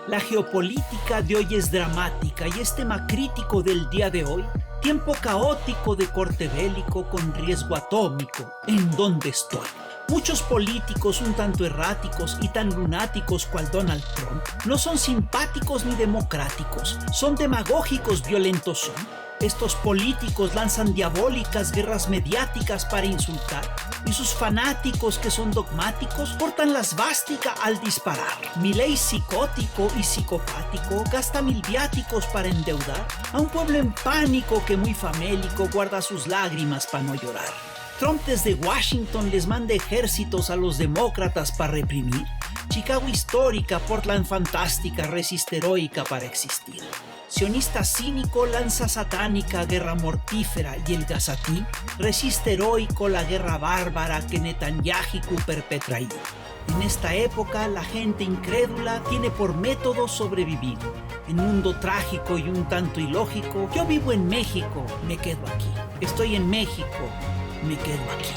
La geopolítica de hoy es dramática y es tema crítico del día de hoy. Tiempo caótico de corte bélico con riesgo atómico. ¿En dónde estoy? Muchos políticos un tanto erráticos y tan lunáticos cual Donald Trump no son simpáticos ni democráticos, son demagógicos, violentos son. Estos políticos lanzan diabólicas guerras mediáticas para insultar y sus fanáticos que son dogmáticos portan la svástica al disparar. Milei psicótico y psicopático gasta mil viáticos para endeudar a un pueblo en pánico que muy famélico guarda sus lágrimas para no llorar. Trump desde Washington les manda ejércitos a los demócratas para reprimir. Chicago histórica, Portland fantástica, resiste heroica para existir. Sionista cínico lanza satánica guerra mortífera y el Gazatí resiste heroico la guerra bárbara que Netanyahu perpetra ahí. En esta época la gente incrédula tiene por método sobrevivir. En un mundo trágico y un tanto ilógico, yo vivo en México, me quedo aquí. Estoy en México, me quedo aquí.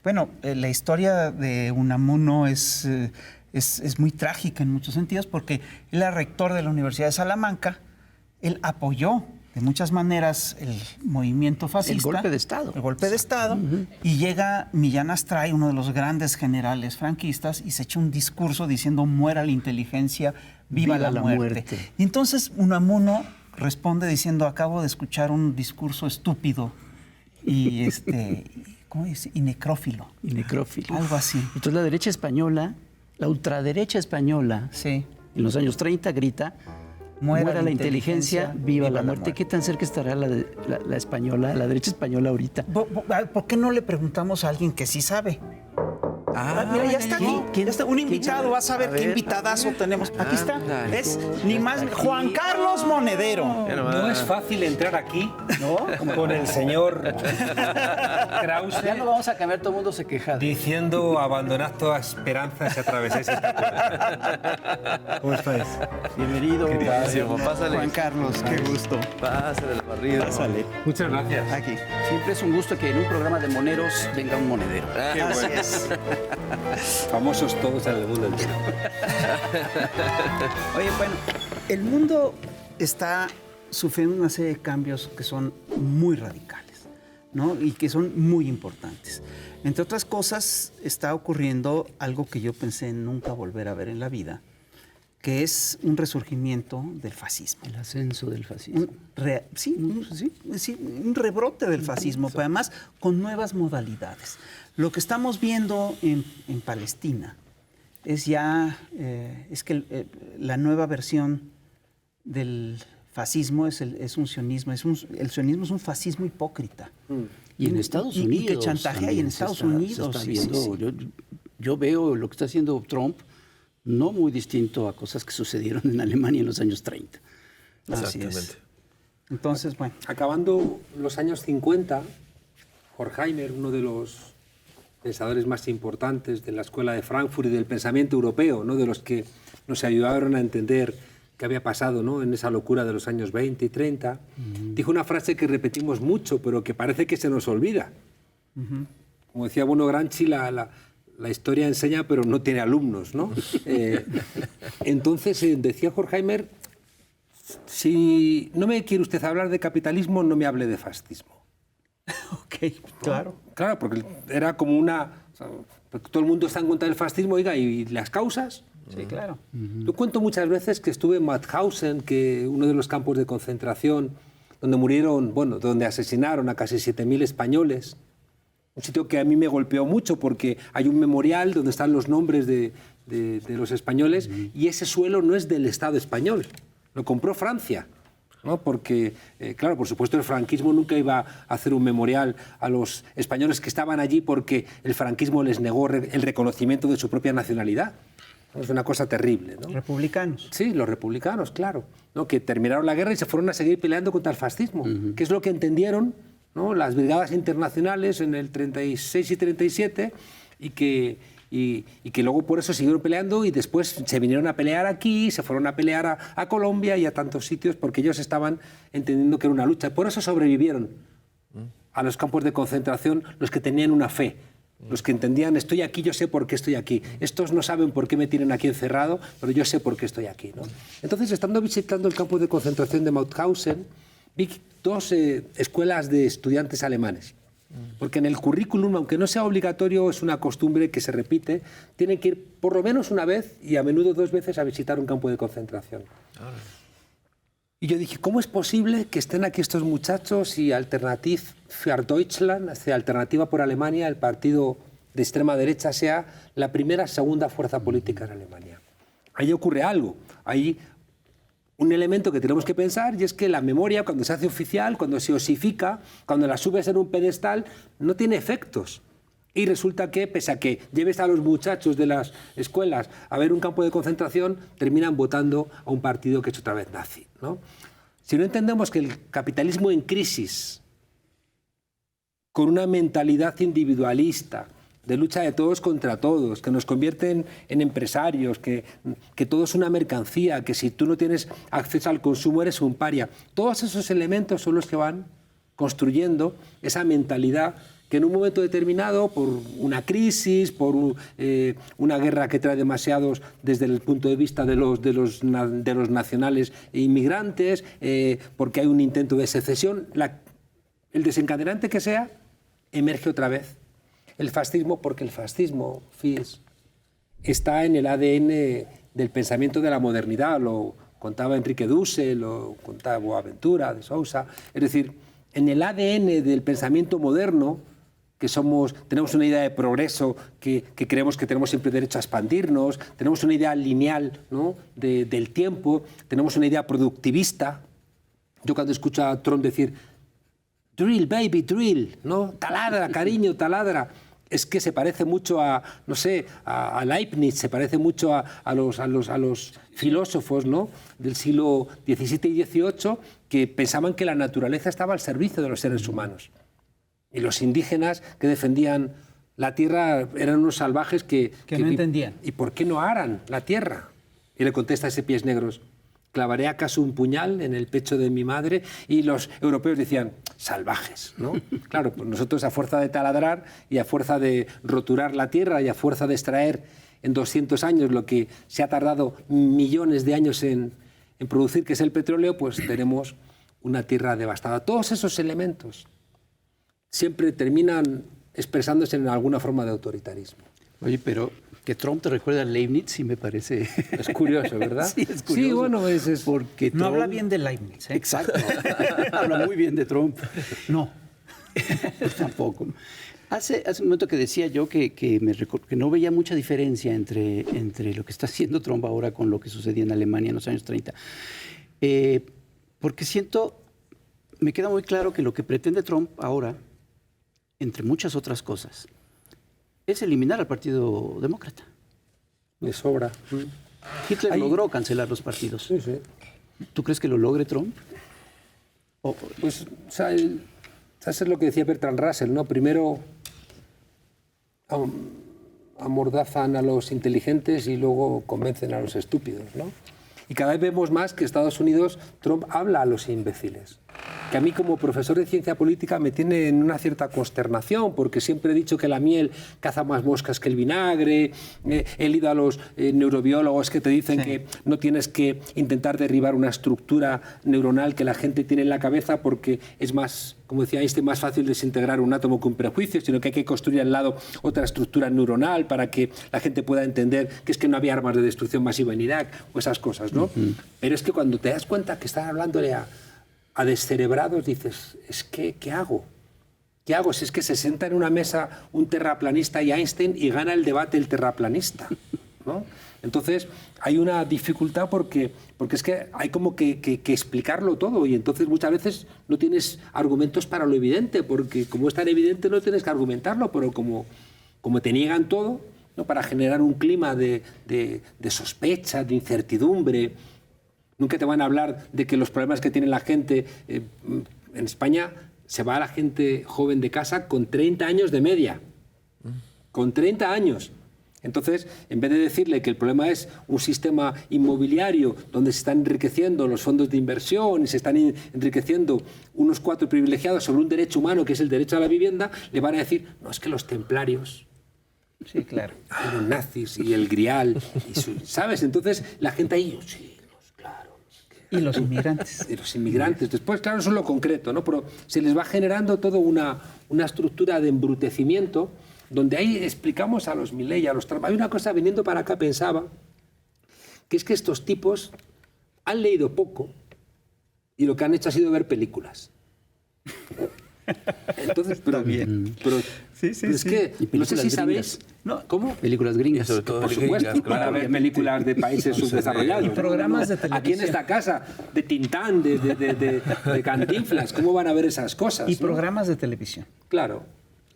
Bueno, la historia de Unamuno es muy trágica en muchos sentidos porque él era rector de la Universidad de Salamanca, él apoyó de muchas maneras el movimiento fascista. El golpe de Estado. El golpe de Estado. Y llega Millán Astray, uno de los grandes generales franquistas, y se echa un discurso diciendo muera la inteligencia, viva la muerte. Y entonces Unamuno responde diciendo acabo de escuchar un discurso estúpido y ¿cómo dice? Y necrófilo. Algo así. Entonces la derecha española, la ultraderecha española, sí, en los años 30 grita, muera la inteligencia, viva la muerte. ¿Qué tan cerca estará la española, la derecha española ahorita? ¿Por qué no le preguntamos a alguien que sí sabe? Mira, ya está aquí. Ya está. Un invitado, vas a ver qué invitadazo tenemos. Aquí está. Es ni más Juan Carlos Monedero. No es fácil entrar aquí, ¿no? Con el señor Krause. Ya no vamos a cambiar, todo el mundo se queja. Diciendo abandonad toda esperanza si atravesáis esta puerta. ¿Cómo estáis? Bienvenido. Pásale. Juan Carlos, qué gusto. Pásale la barrida. Pásale. Muchas gracias. Aquí. Siempre es un gusto que en un programa de moneros venga un monedero. Qué bueno. Famosos todos en el mundo entero. Oye, bueno, el mundo está sufriendo una serie de cambios que son muy radicales, ¿no? Y que son muy importantes. Entre otras cosas, está ocurriendo algo que yo pensé nunca volver a ver en la vida, que es un resurgimiento del fascismo. El ascenso del fascismo. Un rebrote del fascismo, pero además con nuevas modalidades. Lo que estamos viendo en Palestina es ya, la nueva versión del fascismo es un sionismo. El sionismo es un fascismo hipócrita. Y en Estados Unidos. Y que chantajea y en Estados Unidos. Se está viendo. Sí. Yo veo lo que está haciendo Trump no muy distinto a cosas que sucedieron en Alemania en los años 30. Exactamente. Entonces, bueno. Acabando los años 50, Horkheimer, uno de los pensadores más importantes de la Escuela de Frankfurt y del pensamiento europeo, ¿no? De los que nos ayudaron a entender qué había pasado, ¿no? En esa locura de los años 20 y 30, dijo una frase que repetimos mucho, pero que parece que se nos olvida. Como decía Bono Gramsci, la historia enseña, pero no tiene alumnos, ¿no? Entonces, decía Horkheimer, si no me quiere usted hablar de capitalismo, no me hable de fascismo. Ok, claro. Claro, porque era como porque todo el mundo está en contra del fascismo, oiga, ¿y las causas? Sí, claro. Yo cuento muchas veces que estuve en Mauthausen, que uno de los campos de concentración, donde asesinaron a casi 7.000 españoles. Un sitio que a mí me golpeó mucho porque hay un memorial donde están los nombres de los españoles y ese suelo no es del Estado español, lo compró Francia, ¿no? Porque, claro, por supuesto el franquismo nunca iba a hacer un memorial a los españoles que estaban allí porque el franquismo les negó el reconocimiento de su propia nacionalidad. Es una cosa terrible, ¿no? ¿Republicanos? Sí, los republicanos, claro, ¿no? Que terminaron la guerra y se fueron a seguir peleando contra el fascismo, que es lo que entendieron ¿no? Las brigadas internacionales en el 36 y 37 y que luego por eso siguieron peleando y después se vinieron a pelear aquí, se fueron a pelear a Colombia y a tantos sitios porque ellos estaban entendiendo que era una lucha. Por eso sobrevivieron a los campos de concentración los que tenían una fe, los que entendían, estoy aquí, yo sé por qué estoy aquí. Estos no saben por qué me tienen aquí encerrado, pero yo sé por qué estoy aquí, ¿no? Entonces, estando visitando el campo de concentración de Mauthausen, vi dos escuelas de estudiantes alemanes. Porque en el currículum, aunque no sea obligatorio, es una costumbre que se repite, tienen que ir por lo menos una vez y a menudo 2 veces a visitar un campo de concentración. Y yo dije, ¿cómo es posible que estén aquí estos muchachos y Alternative für Deutschland, Alternativa por Alemania, el partido de extrema derecha, sea la primera, segunda fuerza política en Alemania? Ahí ocurre algo, hay un elemento que tenemos que pensar y es que la memoria, cuando se hace oficial, cuando se osifica, cuando la subes en un pedestal, no tiene efectos. Y resulta que, pese a que lleves a los muchachos de las escuelas a ver un campo de concentración, terminan votando a un partido que es otra vez nazi, ¿no? Si no entendemos que el capitalismo en crisis, con una mentalidad individualista, de lucha de todos contra todos, que nos convierten en empresarios, que todo es una mercancía, que si tú no tienes acceso al consumo eres un paria. Todos esos elementos son los que van construyendo esa mentalidad que en un momento determinado, por una crisis, por una guerra que trae demasiados desde el punto de vista de los nacionales e inmigrantes, porque hay un intento de secesión, el desencadenante que sea, emerge otra vez. El fascismo, porque el fascismo, FIS, está en el ADN del pensamiento de la modernidad, lo contaba Enrique Dussel, lo contaba Boaventura de Sousa, es decir, en el ADN del pensamiento moderno, que tenemos una idea de progreso, que creemos que tenemos siempre derecho a expandirnos, tenemos una idea lineal, ¿no?, del tiempo, tenemos una idea productivista. Yo cuando escucho a Trump decir, drill, baby, drill, ¿no?, taladra, cariño, taladra, es que se parece mucho a, no sé, a Leibniz, se parece mucho a los filósofos, ¿no?, del siglo XVII y XVIII, que pensaban que la naturaleza estaba al servicio de los seres humanos. Y los indígenas que defendían la tierra eran unos salvajes que no entendían. ¿Y por qué no aran la tierra? Y le contesta ese Pies Negros, ¿clavaré acaso un puñal en el pecho de mi madre? Y los europeos decían, salvajes, ¿no? Claro, pues nosotros a fuerza de taladrar y a fuerza de roturar la tierra y a fuerza de extraer en 200 años lo que se ha tardado millones de años en producir, que es el petróleo, pues tenemos una tierra devastada. Todos esos elementos siempre terminan expresándose en alguna forma de autoritarismo. Oye, pero que Trump te recuerda a Leibniz sí me parece... Es curioso, ¿verdad? Sí, es curioso. Sí, bueno, es... Porque no habla bien de Leibniz, ¿eh? Exacto. Habla muy bien de Trump. No. Tampoco. Hace un momento que decía yo que no veía mucha diferencia entre lo que está haciendo Trump ahora con lo que sucedía en Alemania en los años 30. Porque me queda muy claro que lo que pretende Trump ahora, entre muchas otras cosas, es eliminar al Partido Demócrata. Me sobra. Hitler logró cancelar los partidos. Sí, sí. ¿Tú crees que lo logre Trump? Pues, ¿sabes lo que decía Bertrand Russell, ¿no? Primero amordazan a los inteligentes y luego convencen a los estúpidos, ¿no? Y cada vez vemos más que Estados Unidos, Trump habla a los imbéciles. Que a mí como profesor de ciencia política me tiene en una cierta consternación, porque siempre he dicho que la miel caza más moscas que el vinagre, he leído a los neurobiólogos que te dicen que no tienes que intentar derribar una estructura neuronal que la gente tiene en la cabeza porque es más, como decía Einstein, más fácil desintegrar un átomo que un prejuicio, sino que hay que construir al lado otra estructura neuronal para que la gente pueda entender que es que no había armas de destrucción masiva en Irak o esas cosas, ¿no? Pero es que cuando te das cuenta que están hablándole a descerebrados, dices, ¿qué hago? ¿Qué hago? Si es que se sienta en una mesa un terraplanista y Einstein y gana el debate el terraplanista, ¿no? Entonces, hay una dificultad porque es que hay como que explicarlo todo y entonces muchas veces no tienes argumentos para lo evidente, porque como es tan evidente no tienes que argumentarlo, pero como te niegan todo, ¿no?, para generar un clima de sospecha, de incertidumbre. Nunca te van a hablar de que los problemas que tiene la gente en España se va la gente joven de casa con 30 años de media. Con 30 años. Entonces, en vez de decirle que el problema es un sistema inmobiliario donde se están enriqueciendo los fondos de inversión y se están enriqueciendo unos 4 privilegiados sobre un derecho humano que es el derecho a la vivienda, le van a decir, no, es que los templarios, Sí, claro. los nazis y el grial, ¿sabes? Entonces, la gente ahí, sí, claro. Y los inmigrantes. Y los inmigrantes. Después, claro, eso es lo concreto, ¿no? Pero se les va generando toda una estructura de embrutecimiento donde ahí explicamos a los Milei, a los Trump. Hay una cosa, viniendo para acá, pensaba, que es que estos tipos han leído poco y lo que han hecho ha sido ver películas. Entonces, pero es que, no sé si sabéis... No, ¿Cómo? Películas gringas. Sobre todo Por supuesto, gringas, para ver películas de países subdesarrollados. Y programas de televisión. Aquí en esta casa, de Tintán, de Cantinflas, ¿cómo van a ver esas cosas? Y ¿no? programas de televisión. Claro,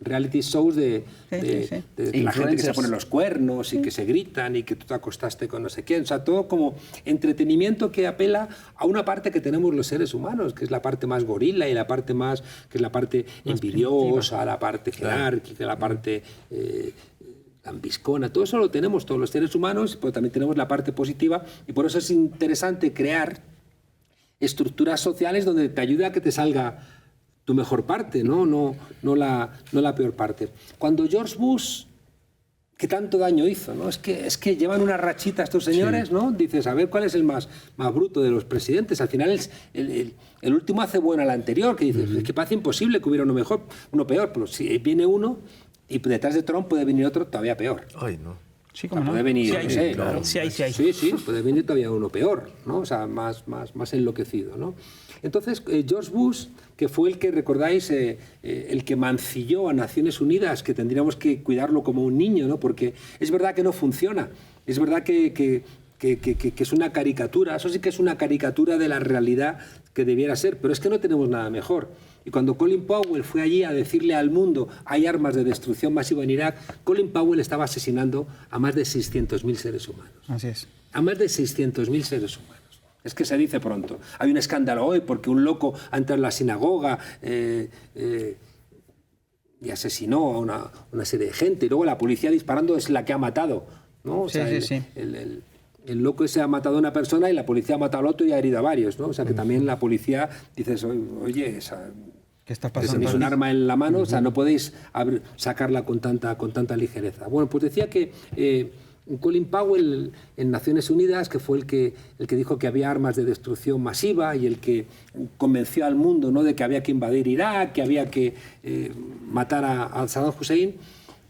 reality shows de la gente que se pone los cuernos y que se gritan y que tú te acostaste con no sé quién. O sea, todo como entretenimiento que apela a una parte que tenemos los seres humanos, que es la parte más gorila y la parte más, que es la parte envidiosa, la parte jerárquica, la parte lambiscona. Todo eso lo tenemos todos los seres humanos, pero también tenemos la parte positiva y por eso es interesante crear estructuras sociales donde te ayude a que te salga tu mejor parte, no la peor parte. Cuando George Bush, que tanto daño hizo, ¿no? Es que llevan una rachita estos señores, ¿no? Dices, a ver cuál es el más bruto de los presidentes. Al final el último hace bueno al anterior, que dices, es que parece imposible que hubiera uno peor, pero si viene uno y detrás de Trump puede venir otro todavía peor. Ay, no. Sí, como no. Puede venir, Sí, no sé, claro. Sí, hay. Sí, puede venir todavía uno peor, ¿no? O sea, más enloquecido, ¿no? Entonces, George Bush, que fue el que, recordáis, el que mancilló a Naciones Unidas, que tendríamos que cuidarlo como un niño, ¿no? Porque es verdad que no funciona, es verdad que es una caricatura, eso sí que es una caricatura de la realidad que debiera ser, pero es que no tenemos nada mejor. Y cuando Colin Powell fue allí a decirle al mundo hay armas de destrucción masiva en Irak, Colin Powell estaba asesinando a más de 600.000 seres humanos. Así es. A más de 600.000 seres humanos. Es que se dice pronto. Hay un escándalo hoy porque un loco ha entrado en la sinagoga y asesinó a una serie de gente. Y luego la policía disparando es la que ha matado, ¿no? O sea, el loco ese ha matado a una persona y la policía ha matado al otro y ha herido a varios, ¿no? O sea, que también la policía dices, oye, ¿qué está tenéis pasando? un arma en la mano, o sea, no podéis sacarla con tanta ligereza. Bueno, pues decía que Colin Powell en Naciones Unidas, que fue el que dijo que había armas de destrucción masiva y el que convenció al mundo, ¿no?, de que había que invadir Irak, que había que matar a Saddam Hussein,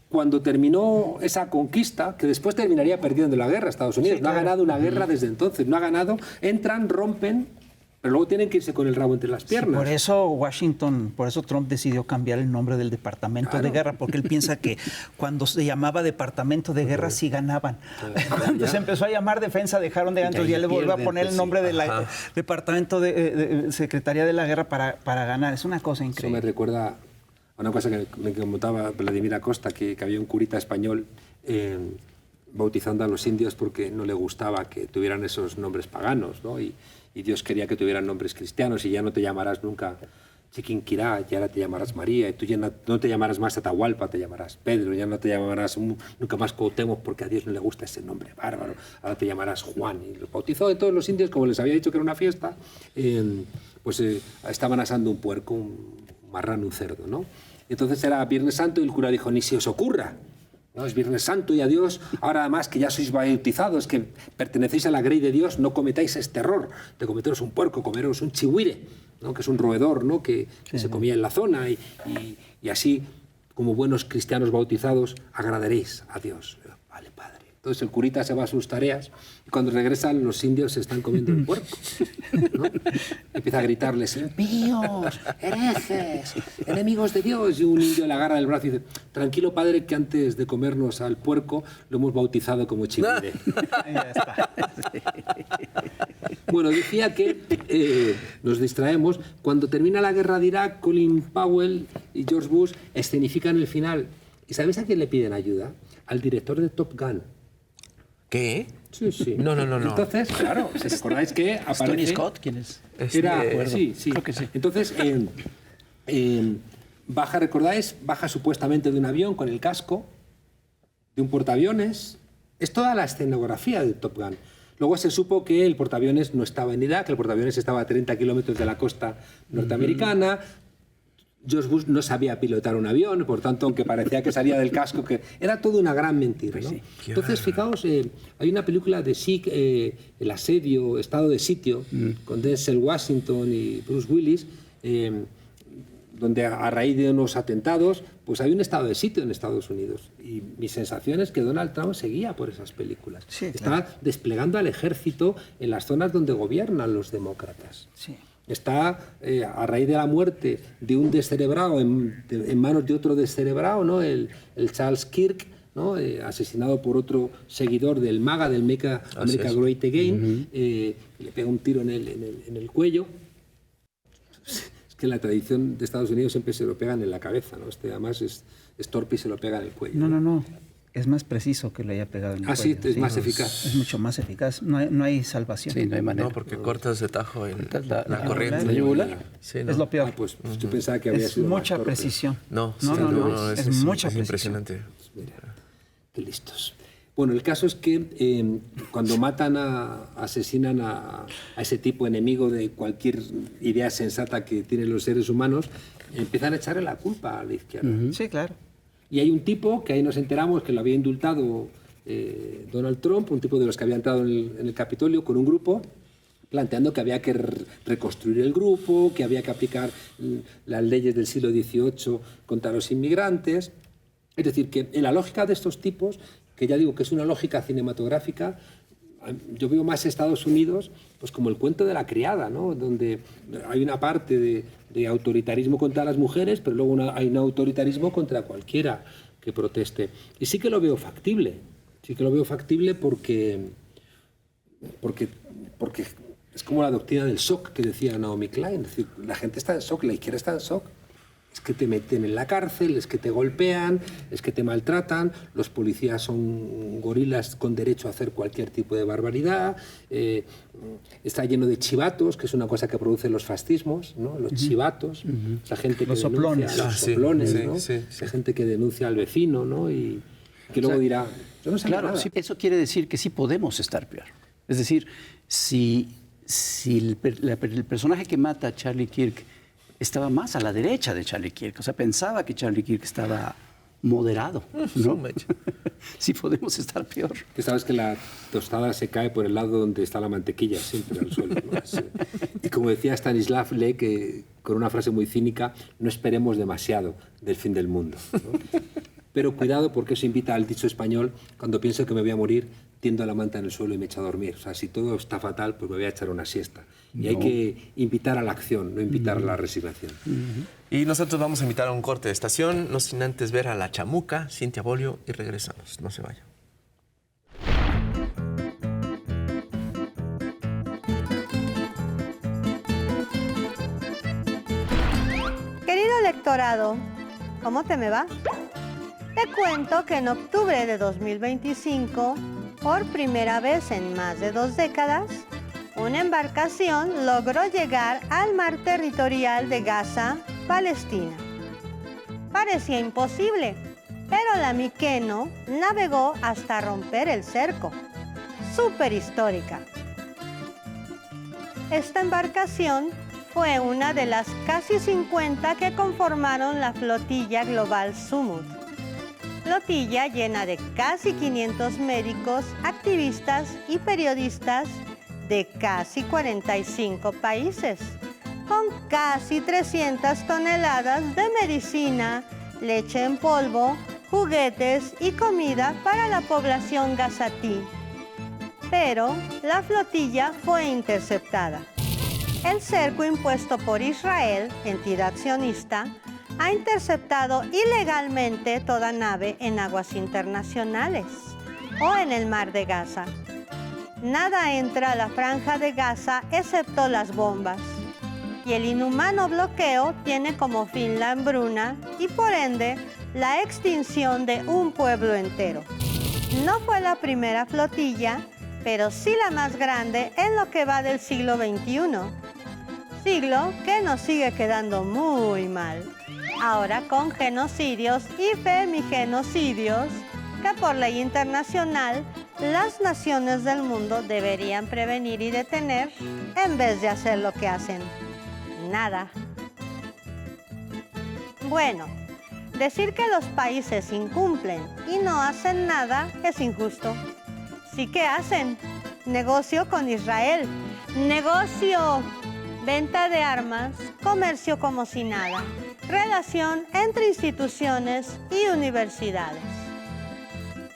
cuando terminó esa conquista, que después terminaría perdiendo la guerra Estados Unidos, sí, claro. No ha ganado una guerra desde entonces, no ha ganado, entran, rompen, pero luego tienen que irse con el rabo entre las piernas. Sí, por eso Trump decidió cambiar el nombre del Departamento de Guerra, porque él piensa que cuando se llamaba Departamento de Guerra sí ganaban. Cuando se empezó a llamar Defensa dejaron de ganar, entonces ya le volvió a poner el nombre del Departamento de Secretaría de la Guerra para ganar. Es una cosa increíble. Eso me recuerda a una cosa que me comentaba Vladimir Acosta, que había un curita español bautizando a los indios porque no le gustaba que tuvieran esos nombres paganos, ¿no? Y Dios quería que tuvieran nombres cristianos y ya no te llamarás nunca Chiquinquirá, ya ahora te llamarás María, y tú ya no te llamarás más Atahualpa, te llamarás Pedro, ya no te llamarás nunca más Cuauhtémoc porque a Dios no le gusta ese nombre bárbaro, ahora te llamarás Juan. Y los bautizó de todos los indios, como les había dicho que era una fiesta, estaban asando un puerco, un marrano, un cerdo, ¿no? Entonces era Viernes Santo y el cura dijo, ni se os ocurra. No, es Viernes Santo y a Dios, ahora además que ya sois bautizados, que pertenecéis a la grey de Dios, no cometáis este error de cometeros un puerco, comeros un chihuire, ¿no?, que es un roedor, ¿no?, que se comía en la zona y así, como buenos cristianos bautizados, agradaréis a Dios. Vale, Padre. Entonces el curita se va a sus tareas y cuando regresan los indios se están comiendo el puerco, ¿no? Empieza a gritarles, impíos, herejes, enemigos de Dios. Y un indio le agarra el brazo y dice, tranquilo, padre, que antes de comernos al puerco lo hemos bautizado como chihuire. Ya está. Bueno, decía que nos distraemos. Cuando termina la guerra de Irak, Colin Powell y George Bush escenifican el final. ¿Y sabéis a quién le piden ayuda? Al director de Top Gun. ¿Qué? Sí. No. Entonces, claro, ¿os acordáis que aparece... ¿Tony Scott? ¿Quién es? Sí. Creo que sí. Entonces, baja supuestamente de un avión con el casco, de un portaaviones. Es toda la escenografía de Top Gun. Luego se supo que el portaaviones no estaba en Irak, que el portaaviones estaba a 30 kilómetros de la costa norteamericana. George Bush no sabía pilotar un avión, por tanto, aunque parecía que salía del casco, que era todo una gran mentira, ¿no? Entonces, fijaos, hay una película de El asedio, Estado de sitio, con Denzel Washington y Bruce Willis, donde a raíz de unos atentados, pues hay un estado de sitio en Estados Unidos. Y mi sensación es que Donald Trump seguía por esas películas. Sí, Estaba desplegando al ejército en las zonas donde gobiernan los demócratas. Sí. Está, a raíz de la muerte de un descerebrado en manos de otro descerebrado, ¿no? el Charles Kirk, ¿no? Asesinado por otro seguidor del MAGA, del Make America Great Again, le pega un tiro en el cuello. Es que en la tradición de Estados Unidos siempre se lo pegan en la cabeza, ¿no? Además es torpe y se lo pega en el cuello. No. Es más preciso que le haya pegado en el cuello. Sí, es más eficaz. Es mucho más eficaz. No hay salvación. Sí, no hay manera. No, porque cortas de tajo la corriente. ¿La yugular? Sí, no. Es lo peor. Pues yo pensaba que había Es sido mucha más torpe. precisión. No, es mucha precisión. impresionante. Mira, qué listos. Bueno, el caso es que cuando asesinan a ese tipo enemigo de cualquier idea sensata que tienen los seres humanos, empiezan a echarle la culpa a la izquierda. Sí, claro. Y hay un tipo que ahí nos enteramos que lo había indultado Donald Trump, un tipo de los que había entrado en el Capitolio con un grupo, planteando que había que reconstruir el grupo, que había que aplicar las leyes del siglo XVIII contra los inmigrantes. Es decir, que en la lógica de estos tipos, que ya digo que es una lógica cinematográfica, yo veo más Estados Unidos pues como el cuento de la criada, ¿no? Donde hay una parte de autoritarismo contra las mujeres, pero luego hay un autoritarismo contra cualquiera que proteste. Y sí que lo veo factible, porque es como la doctrina del shock que decía Naomi Klein. Es decir, la gente está en shock, la izquierda está en shock. Es que te meten en la cárcel, es que te golpean, es que te maltratan, los policías son gorilas con derecho a hacer cualquier tipo de barbaridad, está lleno de chivatos, que es una cosa que producen los fascismos, ¿no? Los chivatos, la gente que los soplones. Los soplones, ¿no? La gente que denuncia al vecino, ¿no? Y que luego dirá, yo no sé nada. Sí, eso quiere decir que sí podemos estar peor. Es decir, si el personaje que mata a Charlie Kirk estaba más a la derecha de Charlie Kirk, o sea, pensaba que Charlie Kirk estaba moderado, ¿no? Sí podemos estar peor. Que sabes que la tostada se cae por el lado donde está la mantequilla, siempre al suelo, ¿no? Y como decía Stanislav Lem, que con una frase muy cínica, no esperemos demasiado del fin del mundo, ¿no? Pero cuidado, porque eso invita al dicho español, cuando pienso que me voy a morir, tiendo la manta en el suelo y me echo a dormir. O sea, si todo está fatal, pues me voy a echar una siesta. Y hay que invitar a la acción, no invitar a la resignación. Y nosotros vamos a invitar a un corte de estación, no sin antes ver a La Chamuca, Cintia Bolio, y regresamos. No se vayan. Querido electorado, ¿cómo te me va? Te cuento que en octubre de 2025, por primera vez en más de 2 décadas, una embarcación logró llegar al mar territorial de Gaza, Palestina. Parecía imposible, pero la Mykonos navegó hasta romper el cerco. Súper histórica. Esta embarcación fue una de las casi 50 que conformaron la flotilla global Sumut. Flotilla llena de casi 500 médicos, activistas y periodistas de casi 45 países, con casi 300 toneladas de medicina, leche en polvo, juguetes y comida para la población gazatí. Pero la flotilla fue interceptada. El cerco impuesto por Israel, entidad sionista, ha interceptado ilegalmente toda nave en aguas internacionales o en el mar de Gaza. Nada entra a la franja de Gaza excepto las bombas. Y el inhumano bloqueo tiene como fin la hambruna y por ende la extinción de un pueblo entero. No fue la primera flotilla, pero sí la más grande en lo que va del siglo XXI. siglo que nos sigue quedando muy mal. Ahora con genocidios y femigenocidios que por ley internacional las naciones del mundo deberían prevenir y detener en vez de hacer lo que hacen. Nada. Bueno, decir que los países incumplen y no hacen nada es injusto. Sí que hacen. Negocio con Israel. Negocio. Venta de armas, comercio como si nada. Relación entre instituciones y universidades.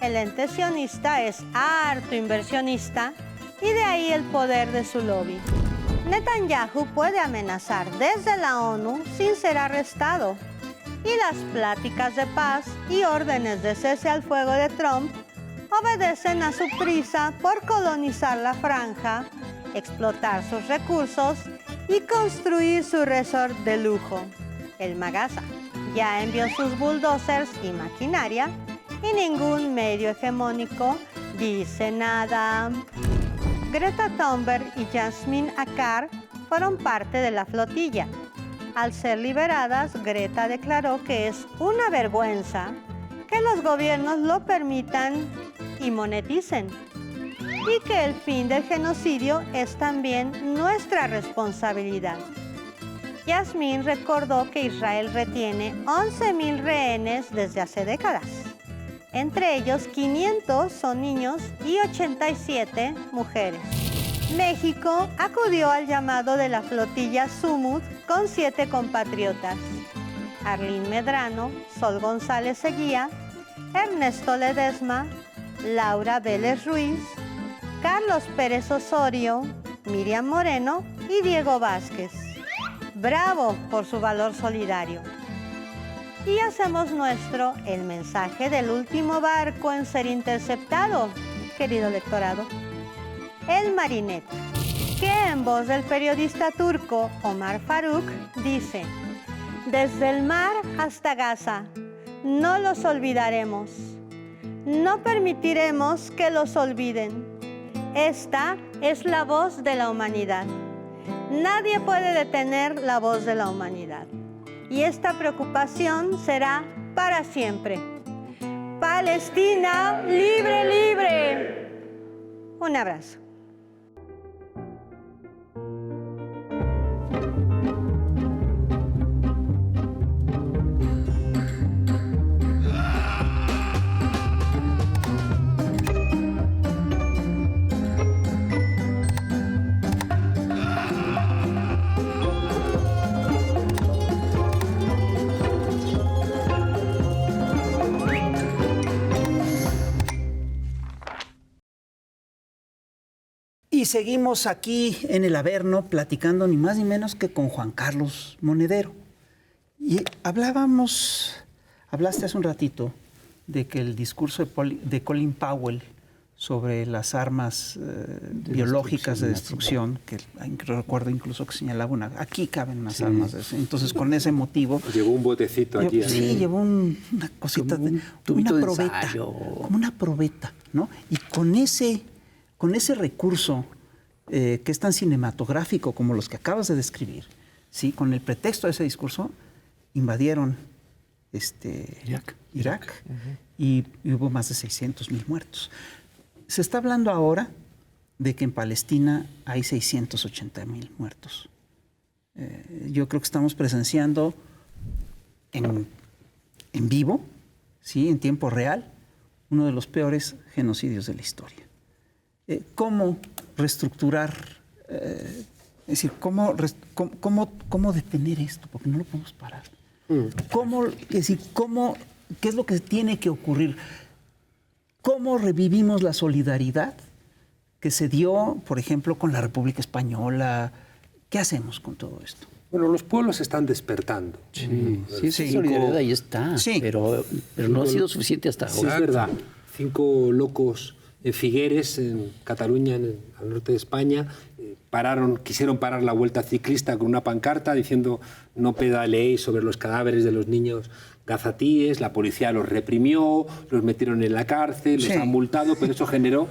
El ente sionista es harto inversionista y de ahí el poder de su lobby. Netanyahu puede amenazar desde la ONU sin ser arrestado. Y las pláticas de paz y órdenes de cese al fuego de Trump obedecen a su prisa por colonizar la franja, explotar sus recursos y construir su resort de lujo. El Magasa ya envió sus bulldozers y maquinaria y ningún medio hegemónico dice nada. Greta Thunberg y Yasmin Acar fueron parte de la flotilla. Al ser liberadas, Greta declaró que es una vergüenza que los gobiernos lo permitan y moneticen, y que el fin del genocidio es también nuestra responsabilidad. Yasmin recordó que Israel retiene 11.000 rehenes desde hace décadas. Entre ellos, 500 son niños y 87 mujeres. México acudió al llamado de la flotilla Sumut con 7 compatriotas: Arlín Medrano, Sol González Eguía, Ernesto Ledesma, Laura Vélez Ruiz, Carlos Pérez Osorio, Miriam Moreno y Diego Vázquez. ¡Bravo por su valor solidario! Y hacemos nuestro el mensaje del último barco en ser interceptado, querido lectorado. El Marinette, que en voz del periodista turco Omar Faruk dice: desde el mar hasta Gaza, no los olvidaremos. No permitiremos que los olviden. Esta es la voz de la humanidad. Nadie puede detener la voz de la humanidad. Y esta preocupación será para siempre. Palestina, libre, libre. Un abrazo. Y seguimos aquí en el Averno platicando ni más ni menos que con Juan Carlos Monedero. Y hablaste hace un ratito de que el discurso de Colin Powell sobre las armas biológicas de destrucción, que recuerdo incluso que señalaba aquí caben unas armas de eso. Entonces, con ese motivo... Llevó un botecito aquí. Sí, llevó una cosita, como una probeta, ¿no? Y con ese recurso que es tan cinematográfico como los que acabas de describir, ¿sí? Con el pretexto de ese discurso, invadieron Irak. Y hubo más de 600,000 muertos. Se está hablando ahora de que en Palestina hay 680,000 muertos. Yo creo que estamos presenciando en vivo, ¿sí? En tiempo real, uno de los peores genocidios de la historia. ¿Cómo reestructurar? Es decir, ¿cómo detener esto? Porque no lo podemos parar. ¿Qué es lo que tiene que ocurrir? ¿Cómo revivimos la solidaridad que se dio, por ejemplo, con la República Española? ¿Qué hacemos con todo esto? Bueno, los pueblos están despertando. Sí, esa solidaridad ahí está, pero no ha sido suficiente hasta ahora. Sí, es verdad. 5 locos en Figueres, en Cataluña, al norte de España, quisieron parar la vuelta ciclista con una pancarta diciendo no pedaleéis sobre los cadáveres de los niños gazatíes. La policía los reprimió, los metieron en la cárcel, los han multado, pero eso generó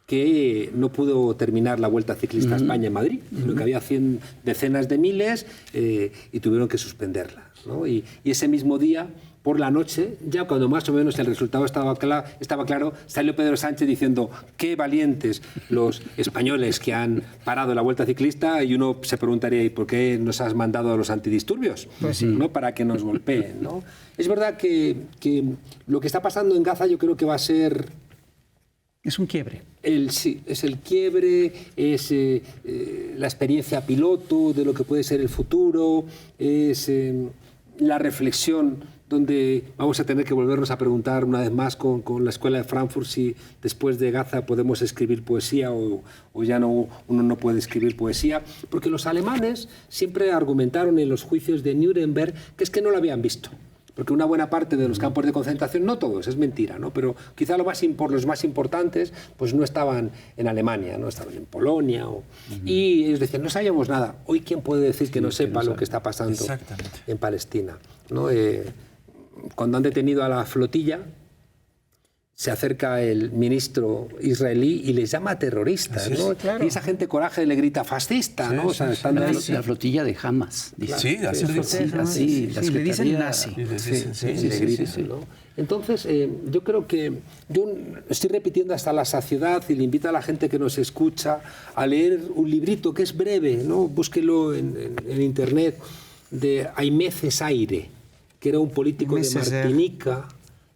que no pudo terminar la Vuelta Ciclista a España en Madrid, sino que había decenas de miles y tuvieron que suspenderla, ¿no? Y ese mismo día, por la noche, ya cuando más o menos el resultado estaba claro, salió Pedro Sánchez diciendo qué valientes los españoles que han parado la Vuelta Ciclista, y uno se preguntaría, ¿y por qué nos has mandado a los antidisturbios? Pues sí, ¿no? Para que nos golpeen, ¿no? Es verdad que lo que está pasando en Gaza yo creo que va a ser... Es un quiebre. Sí, es el quiebre, es la experiencia piloto de lo que puede ser el futuro, es la reflexión donde vamos a tener que volvernos a preguntar una vez más con la Escuela de Frankfurt si después de Gaza podemos escribir poesía o ya uno no puede escribir poesía, porque los alemanes siempre argumentaron en los juicios de Nuremberg que es que no lo habían visto. Porque una buena parte de los campos de concentración, no todos, es mentira, ¿no? Pero quizá los más importantes pues no estaban en Alemania, no estaban en Polonia. Y ellos decían, no sabíamos nada. Hoy, ¿quién puede decir que no sepa lo que está pasando en Palestina? ¿No? Cuando han detenido a la flotilla, se acerca el ministro israelí y les llama terroristas, ¿no? Claro. Y esa gente coraje le grita fascista, ¿no? O sea, la flotilla de Hamas. Claro. Sí, así le dicen nazi. Le gritan, ¿no? Entonces, yo creo que yo estoy repitiendo hasta la saciedad y le invito a la gente que nos escucha a leer un librito que es breve, ¿no? Búsquelo en internet, de Aimé Césaire, que era un político de Martinica,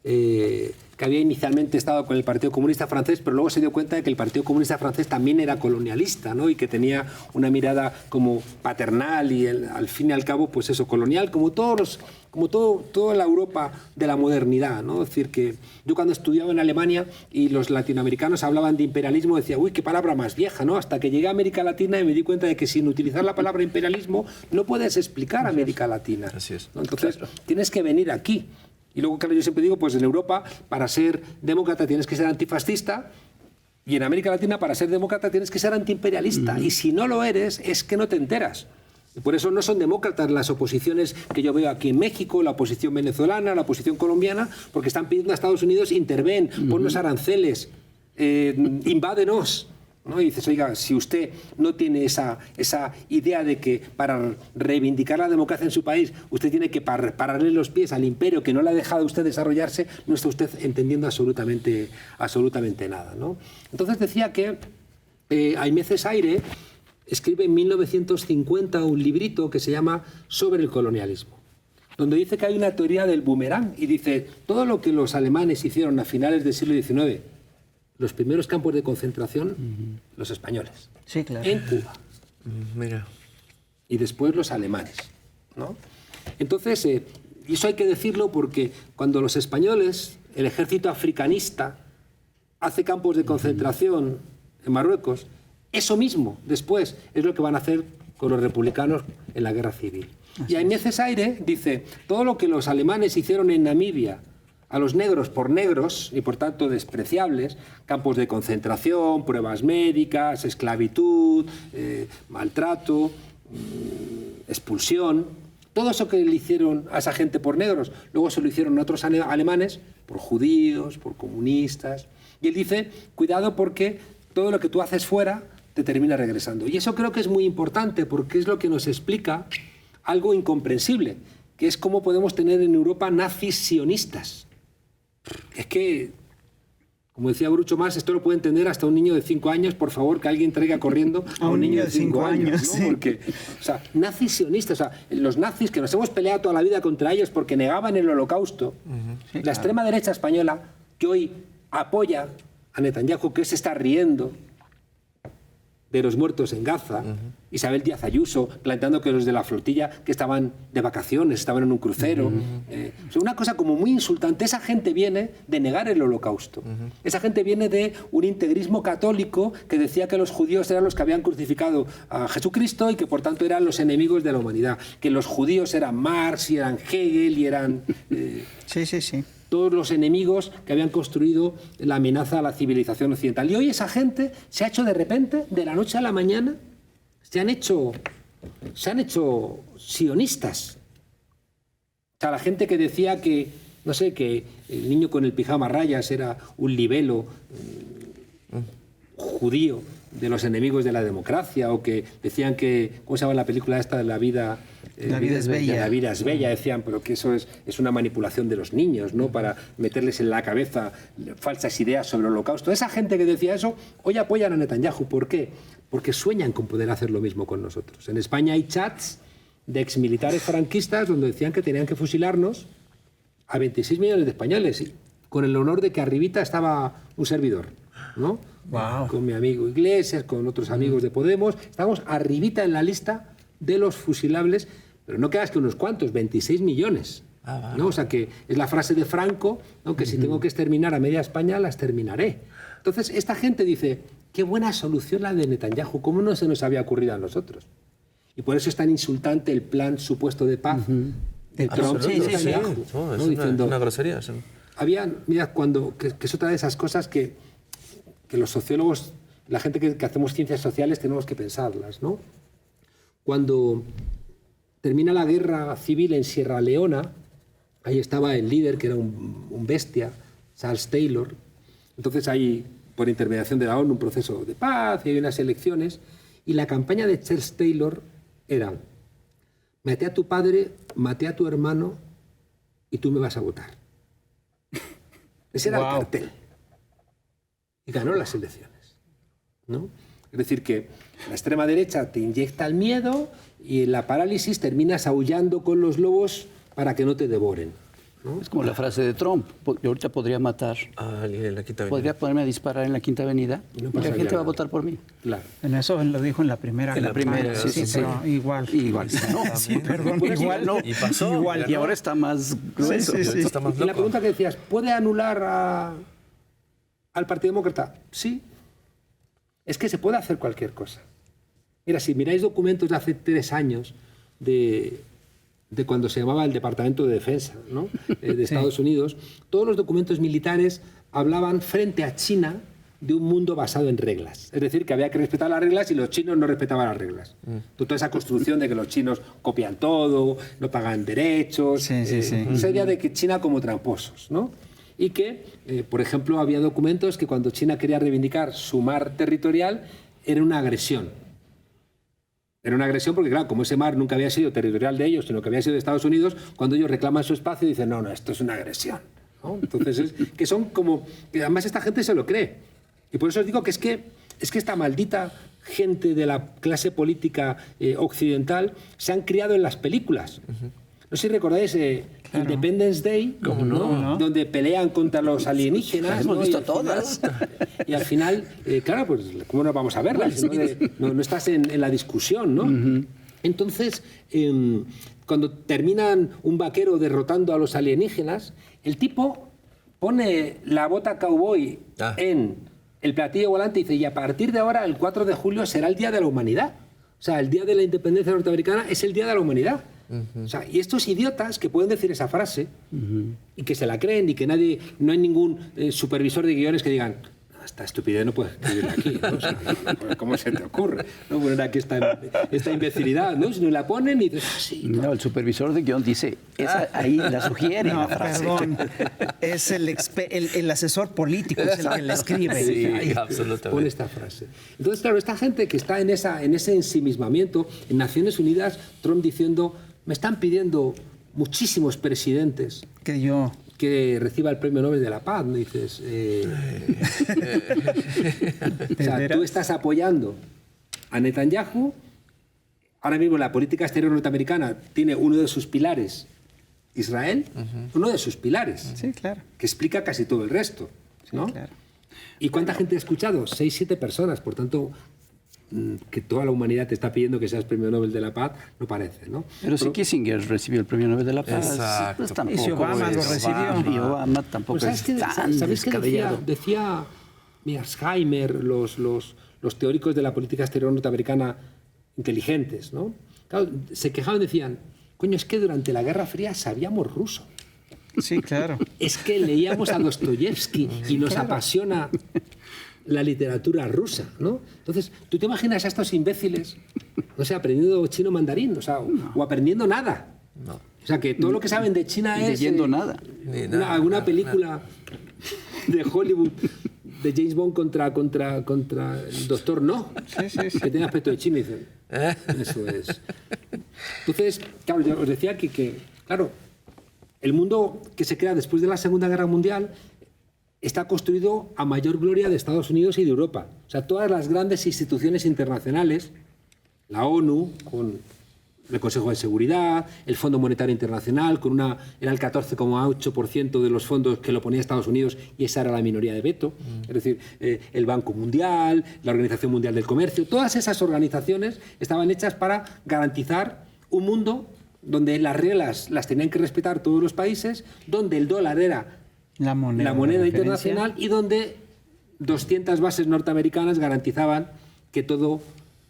que había inicialmente estado con el Partido Comunista Francés, pero luego se dio cuenta de que el Partido Comunista Francés también era colonialista, ¿no? Y que tenía una mirada como paternal y al fin y al cabo, pues eso, colonial, como toda la Europa de la modernidad, ¿no? Es decir, que yo cuando estudiaba en Alemania y los latinoamericanos hablaban de imperialismo, decía, uy, qué palabra más vieja, ¿no? Hasta que llegué a América Latina y me di cuenta de que sin utilizar la palabra imperialismo no puedes explicar América Latina. Así es. ¿No? Entonces, tienes que venir aquí. Y luego, claro, yo siempre digo, pues en Europa, para ser demócrata tienes que ser antifascista, y en América Latina, para ser demócrata tienes que ser antiimperialista. Y si no lo eres, es que no te enteras. Y por eso no son demócratas las oposiciones que yo veo aquí en México, la oposición venezolana, la oposición colombiana, porque están pidiendo a Estados Unidos, interven, ponnos aranceles, invádenos. ¿No? Y dices, oiga, si usted no tiene esa idea de que para reivindicar la democracia en su país usted tiene que pararle los pies al imperio que no le ha dejado a usted desarrollarse, no está usted entendiendo absolutamente nada, ¿no? Entonces decía que Aimé Césaire escribe en 1950 un librito que se llama Sobre el colonialismo, donde dice que hay una teoría del boomerang y dice, todo lo que los alemanes hicieron a finales del siglo XIX, los primeros campos de concentración, los españoles, sí, claro, en Cuba. Mira. Y después los alemanes, ¿no? Entonces, y eso hay que decirlo porque cuando los españoles, el ejército africanista, hace campos de concentración en Marruecos, eso mismo después es lo que van a hacer con los republicanos en la guerra civil. Y Aimé Césaire dice, todo lo que los alemanes hicieron en Namibia a los negros por negros y por tanto despreciables, campos de concentración, pruebas médicas, esclavitud, maltrato, expulsión, todo eso que le hicieron a esa gente por negros, luego se lo hicieron a otros alemanes por judíos, por comunistas. Y él dice, cuidado porque todo lo que tú haces fuera te termina regresando. Y eso creo que es muy importante porque es lo que nos explica algo incomprensible, que es cómo podemos tener en Europa nazis sionistas. Es que, como decía Groucho Marx, esto lo puede entender hasta un niño de 5 años. Por favor, que alguien traiga corriendo a un niño de 5 años, ¿no? Sí. Porque, o sea, nazis sionistas, o sea, los nazis que nos hemos peleado toda la vida contra ellos porque negaban el holocausto, sí, la extrema derecha española, que hoy apoya a Netanyahu, que se está riendo de los muertos en Gaza, Isabel Díaz Ayuso planteando que los de la flotilla que estaban de vacaciones, estaban en un crucero. Una cosa como muy insultante. Esa gente viene de negar el holocausto. Esa gente viene de un integrismo católico que decía que los judíos eran los que habían crucificado a Jesucristo y que por tanto eran los enemigos de la humanidad. Que los judíos eran Marx y eran Hegel y eran... Sí. Todos los enemigos que habían construido la amenaza a la civilización occidental. Y hoy esa gente se ha hecho de repente, de la noche a la mañana, se han hecho sionistas. O sea, la gente que decía que, no sé, que el niño con el pijama a rayas era un libelo judío de los enemigos de la democracia, o que decían que, ¿cómo se llama la película esta de La vida? La vida es bella. La vida es bella, decían, pero que eso es una manipulación de los niños, ¿no? Para meterles en la cabeza falsas ideas sobre el holocausto. Esa gente que decía eso, hoy apoyan a Netanyahu. ¿Por qué? Porque sueñan con poder hacer lo mismo con nosotros. En España hay chats de exmilitares franquistas donde decían que tenían que fusilarnos a 26 millones de españoles, con el honor de que arribita estaba un servidor, ¿no? Wow. Con mi amigo Iglesias, con otros amigos de Podemos, estamos arribita en la lista de los fusilables, pero no quedas que unos cuantos, 26 millones. ¿No? O sea, que es la frase de Franco, ¿no? Que si tengo que exterminar a media España, la exterminaré. Entonces, esta gente dice, qué buena solución la de Netanyahu, ¿cómo no se nos había ocurrido a nosotros? Y por eso es tan insultante el plan supuesto de paz de Trump. Sí, Netanyahu, no, es ¿no? Diciendo, una grosería. Sí. Mira, que es otra de esas cosas que los sociólogos, la gente que hacemos ciencias sociales, tenemos que pensarlas, ¿no? Cuando termina la guerra civil en Sierra Leona, ahí estaba el líder, que era un bestia, Charles Taylor. Entonces hay, por intermediación de la ONU, un proceso de paz y hay unas elecciones. Y la campaña de Charles Taylor era: maté a tu padre, maté a tu hermano y tú me vas a votar. Ese era el cartel. Y ganó las elecciones, ¿no? Es decir, que la extrema derecha te inyecta el miedo y en la parálisis terminas aullando con los lobos para que no te devoren, ¿no? Es como la frase de Trump. Yo ahorita podría matar. En la Quinta Avenida. Podría ponerme a disparar en la Quinta Avenida. No Y la pasaría gente va a nada. votar por mí. Claro. En eso lo dijo en la primera. En la primera, campaña, sí. pero igual. Igual. No, Sí, perdón, Pues igual. no. Y pasó. Igual. Y ahora está más grueso. Sí, sí, sí. Está más Y la loco. pregunta que decías, ¿puede anular al Partido Demócrata? Sí. Es que se puede hacer cualquier cosa. Mira, si miráis documentos de hace 3 años de cuando se llamaba el Departamento de Defensa, ¿no? De Estados Unidos, todos los documentos militares hablaban frente a China de un mundo basado en reglas. Es decir, que había que respetar las reglas y los chinos no respetaban las reglas. Toda esa construcción de que los chinos copian todo, no pagan derechos, esa idea de que China como tramposos, ¿no? Y que, por ejemplo, había documentos que cuando China quería reivindicar su mar territorial era una agresión. Era una agresión porque, claro, como ese mar nunca había sido territorial de ellos, sino que había sido de Estados Unidos, cuando ellos reclaman su espacio dicen, no, esto es una agresión, ¿no? Entonces, que son como... que además esta gente se lo cree. Y por eso os digo que es que esta maldita gente de la clase política occidental se han criado en las películas. No sé si recordáis Independence Day, ¿no? Donde pelean contra los alienígenas. Las hemos ¿no? visto Y al final- todas. Y al final, claro, pues ¿cómo no vamos a verlas? No estás en la discusión, ¿no? Entonces, cuando terminan un vaquero derrotando a los alienígenas, el tipo pone la bota cowboy en el platillo volante y dice, y a partir de ahora, el 4 de julio, será el Día de la Humanidad. O sea, el Día de la Independencia Norteamericana es el Día de la Humanidad. O sea, y estos idiotas que pueden decir esa frase y que se la creen y que no hay ningún supervisor de guiones que digan, esta estupidez no puedes escribirla aquí, ¿no? O sea, ¿cómo se te ocurre no poner aquí esta imbecilidad, ¿no? Si no la ponen y dices, sí. No, el supervisor de guión dice, ahí la sugiere. No, la frase. perdón. Es el asesor político, es el que le escribe. Sí, Pone absolutamente. esta frase. Entonces, claro, esta gente que está en ese ensimismamiento, en Naciones Unidas, Trump diciendo, me están pidiendo muchísimos presidentes Que yo... que reciba el Premio Nobel de la Paz, ¿no? Dices, o sea, tú estás apoyando a Netanyahu. Ahora mismo la política exterior norteamericana tiene uno de sus pilares, Israel, uno de sus pilares, Sí, claro. que explica casi todo el resto, ¿no? claro. ¿Y cuánta gente ha escuchado? 6, 7 personas, por tanto, que toda la humanidad te está pidiendo que seas Premio Nobel de la Paz, no parece, ¿no? Pero si Kissinger recibió el Premio Nobel de la Paz, Exacto. pues tampoco Y si Obama lo es- recibió. Y Obama tampoco Pues, es tan ¿sabéis qué descabellado. decía Mearsheimer, los teóricos de la política exterior norteamericana inteligentes, ¿no? Claro, se quejaban y decían, coño, es que durante la Guerra Fría sabíamos ruso. Sí, claro. Es que leíamos a Dostoyevsky y nos apasiona la literatura rusa, ¿no? Entonces, ¿tú te imaginas a estos imbéciles, no sé, aprendiendo chino mandarín, o sea, o aprendiendo nada? No. O sea, que todo lo que saben de China Ni es... leyendo nada. Ni nada, alguna nada, película de Hollywood de James Bond contra el Doctor No, que tiene aspecto de chino. Dicen, eso es. Entonces, claro, yo os decía que, claro, el mundo que se crea después de la Segunda Guerra Mundial está construido a mayor gloria de Estados Unidos y de Europa. O sea, todas las grandes instituciones internacionales, la ONU, con el Consejo de Seguridad, el Fondo Monetario Internacional, era el 14,8% de los fondos que lo ponía Estados Unidos y esa era la minoría de veto. Es decir, el Banco Mundial, la Organización Mundial del Comercio, todas esas organizaciones estaban hechas para garantizar un mundo donde las reglas las tenían que respetar todos los países, donde el dólar era la moneda internacional y donde 200 bases norteamericanas garantizaban que todo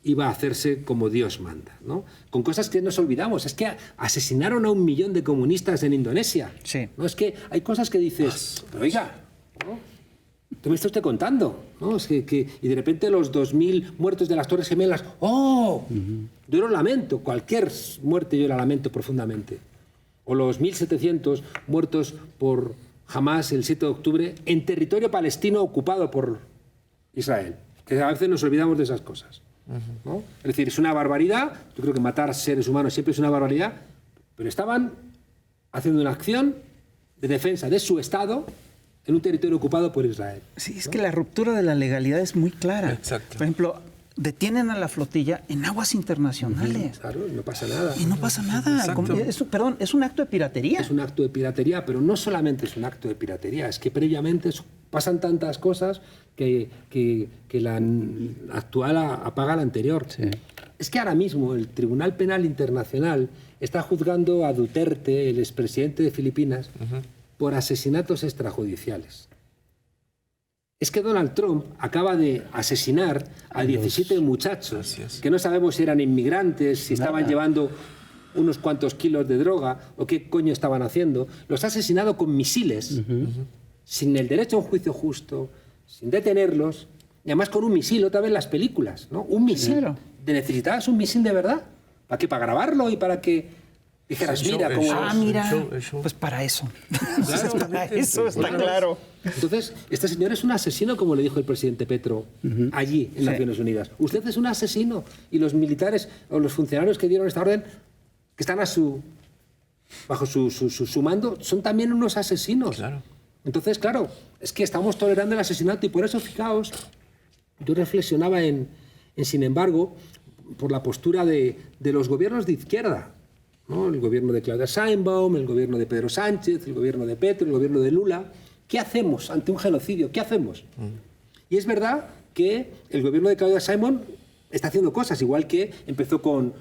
iba a hacerse como Dios manda, ¿no? Con cosas que nos olvidamos. Es que asesinaron a 1 millón de comunistas en Indonesia. Sí. ¿No? Es que hay cosas que dices, pero oiga, ¿no? ¿Qué me está usted contando? ¿No? Es que y de repente los 2.000 muertos de las Torres Gemelas, ¡oh! Yo lo lamento, cualquier muerte yo la lamento profundamente. O los 1.700 muertos por Hamás el 7 de octubre en territorio palestino ocupado por Israel. Que a veces nos olvidamos de esas cosas. ¿No? Es decir, es una barbaridad. Yo creo que matar seres humanos siempre es una barbaridad, pero estaban haciendo una acción de defensa de su Estado en un territorio ocupado por Israel. Sí, es que la ruptura de la legalidad es muy clara. Exacto. Por ejemplo, detienen a la flotilla en aguas internacionales. Claro, no pasa nada. Y no pasa nada. Perdón, es un acto de piratería. Es un acto de piratería, pero no solamente es un acto de piratería, es que previamente pasan tantas cosas que la actual apaga la anterior. Sí. Es que ahora mismo el Tribunal Penal Internacional está juzgando a Duterte, el expresidente de Filipinas, por asesinatos extrajudiciales. Es que Donald Trump acaba de asesinar a 17 muchachos que no sabemos si eran inmigrantes, si estaban llevando unos cuantos kilos de droga o qué coño estaban haciendo. Los ha asesinado con misiles, sin el derecho a un juicio justo, sin detenerlos, y además con un misil, otra vez las películas, ¿no? Un misil. Claro. ¿Necesitabas un misil de verdad? ¿Para qué? ¿Para grabarlo y para que dijeras, mira cómo... Mira, el show. pues para eso. Claro. Para eso está claro. Entonces, este señor es un asesino, como le dijo el presidente Petro allí, en Naciones Unidas. Usted es un asesino. Y los militares o los funcionarios que dieron esta orden, que están bajo su mando, son también unos asesinos. Claro. Entonces, claro, es que estamos tolerando el asesinato y por eso, fijaos, yo reflexionaba sin embargo, por la postura de los gobiernos de izquierda, ¿no? El gobierno de Claudia Sheinbaum, el gobierno de Pedro Sánchez, el gobierno de Petro, el gobierno de Lula. ¿Qué hacemos ante un genocidio? ¿Qué hacemos? Y es verdad que el gobierno de Claudia Sheinbaum está haciendo cosas, igual que empezó con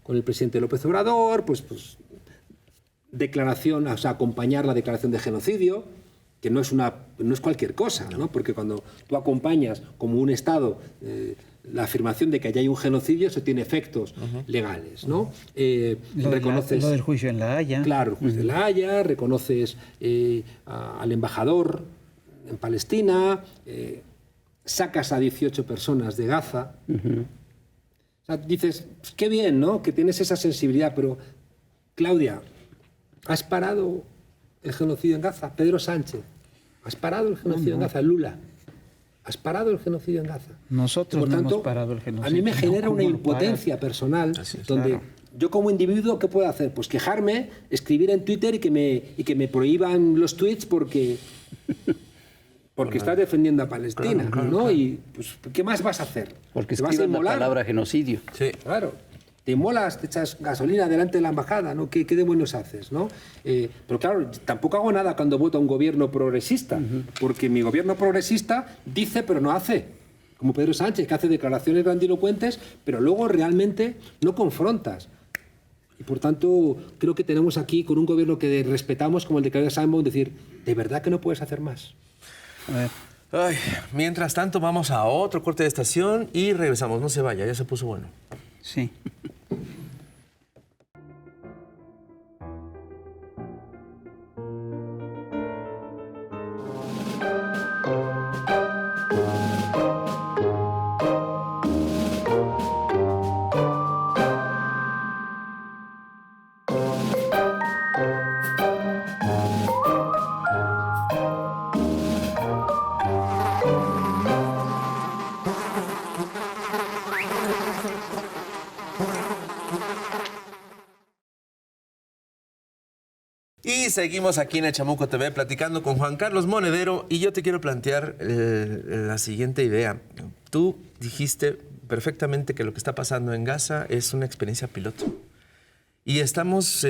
el presidente López Obrador, pues declaración, o sea, acompañar la declaración de genocidio, que no es cualquier cosa, ¿no? Porque cuando tú acompañas como un Estado la afirmación de que allá hay un genocidio, eso tiene efectos legales, ¿no? Reconoces lo del juicio en La Haya. Claro, el juicio de La Haya, reconoces al embajador en Palestina, sacas a 18 personas de Gaza. O sea, dices, pues, qué bien, ¿no? Que tienes esa sensibilidad, pero, Claudia, ¿has parado el genocidio en Gaza? Pedro Sánchez, ¿has parado el genocidio en Gaza? Lula, ¿has parado el genocidio en Gaza? Nosotros Por tanto, no hemos parado el genocidio. A mí me genera No, una ¿cómo lo impotencia paras? personal donde claro. yo como individuo, ¿qué puedo hacer? Pues quejarme, escribir en Twitter y que me prohíban los tweets porque estás defendiendo a Palestina, ¿no? Y pues, ¿qué más vas a hacer? Porque ¿Te vas a escriban la inmolar? palabra genocidio. Sí. Claro. Te molas, te echas gasolina delante de la embajada, ¿no? ¿Qué demonios haces, no? Pero claro, tampoco hago nada cuando voto a un gobierno progresista, porque mi gobierno progresista dice pero no hace. Como Pedro Sánchez, que hace declaraciones grandilocuentes, pero luego realmente no confrontas. Y por tanto, creo que tenemos aquí, con un gobierno que respetamos, como el de Claudia Sheinbaum, decir, ¿de verdad que no puedes hacer más? A ver. Ay, mientras tanto, vamos a otro corte de estación y regresamos. No se vaya, ya se puso bueno. Sí. Y seguimos aquí en el Chamuco TV platicando con Juan Carlos Monedero y yo te quiero plantear la siguiente idea. Tú dijiste perfectamente que lo que está pasando en Gaza es una experiencia piloto. Y estamos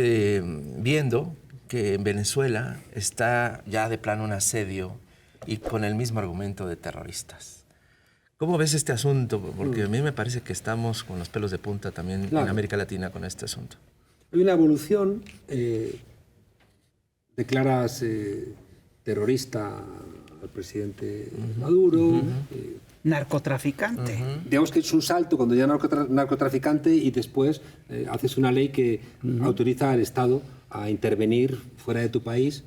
viendo que en Venezuela está ya de plano un asedio y con el mismo argumento de terroristas. ¿Cómo ves este asunto? Porque a mí me parece que estamos con los pelos de punta también en América Latina con este asunto. Hay una evolución. Declaras terrorista al presidente Maduro. Narcotraficante. Digamos que es un salto cuando ya narcotraficante y después haces una ley que autoriza al Estado a intervenir fuera de tu país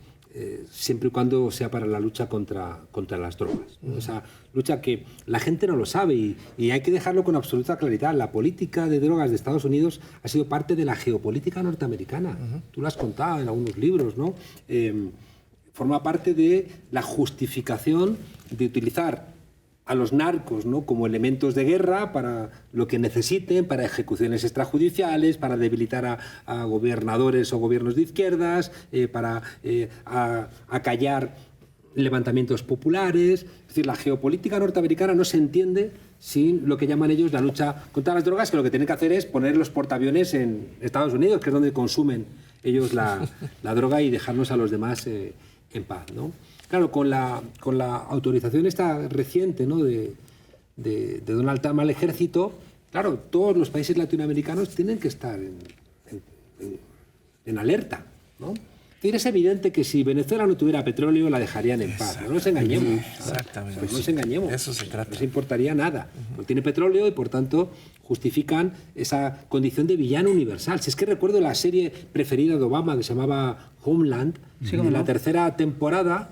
siempre y cuando sea para la lucha contra las drogas, ¿no? Esa lucha que la gente no lo sabe y hay que dejarlo con absoluta claridad. La política de drogas de Estados Unidos ha sido parte de la geopolítica norteamericana. Tú lo has contado en algunos libros, ¿no? Forma parte de la justificación de utilizar a los narcos, ¿no?, como elementos de guerra para lo que necesiten, para ejecuciones extrajudiciales, para debilitar a gobernadores o gobiernos de izquierdas, para acallar levantamientos populares. Es decir, la geopolítica norteamericana no se entiende sin lo que llaman ellos la lucha contra las drogas, que lo que tienen que hacer es poner los portaaviones en Estados Unidos, que es donde consumen ellos la droga, y dejarnos a los demás en paz, ¿no? Claro, con la autorización esta reciente, ¿no?, de Donald Trump al ejército, claro, todos los países latinoamericanos tienen que estar en alerta, ¿no? Es evidente que si Venezuela no tuviera petróleo la dejarían en paz. No nos engañemos. Exactamente. No nos engañemos. Eso se trata. No les importaría nada. No tiene petróleo y por tanto justifican esa condición de villano universal. Si es que recuerdo la serie preferida de Obama que se llamaba Homeland, en la tercera temporada,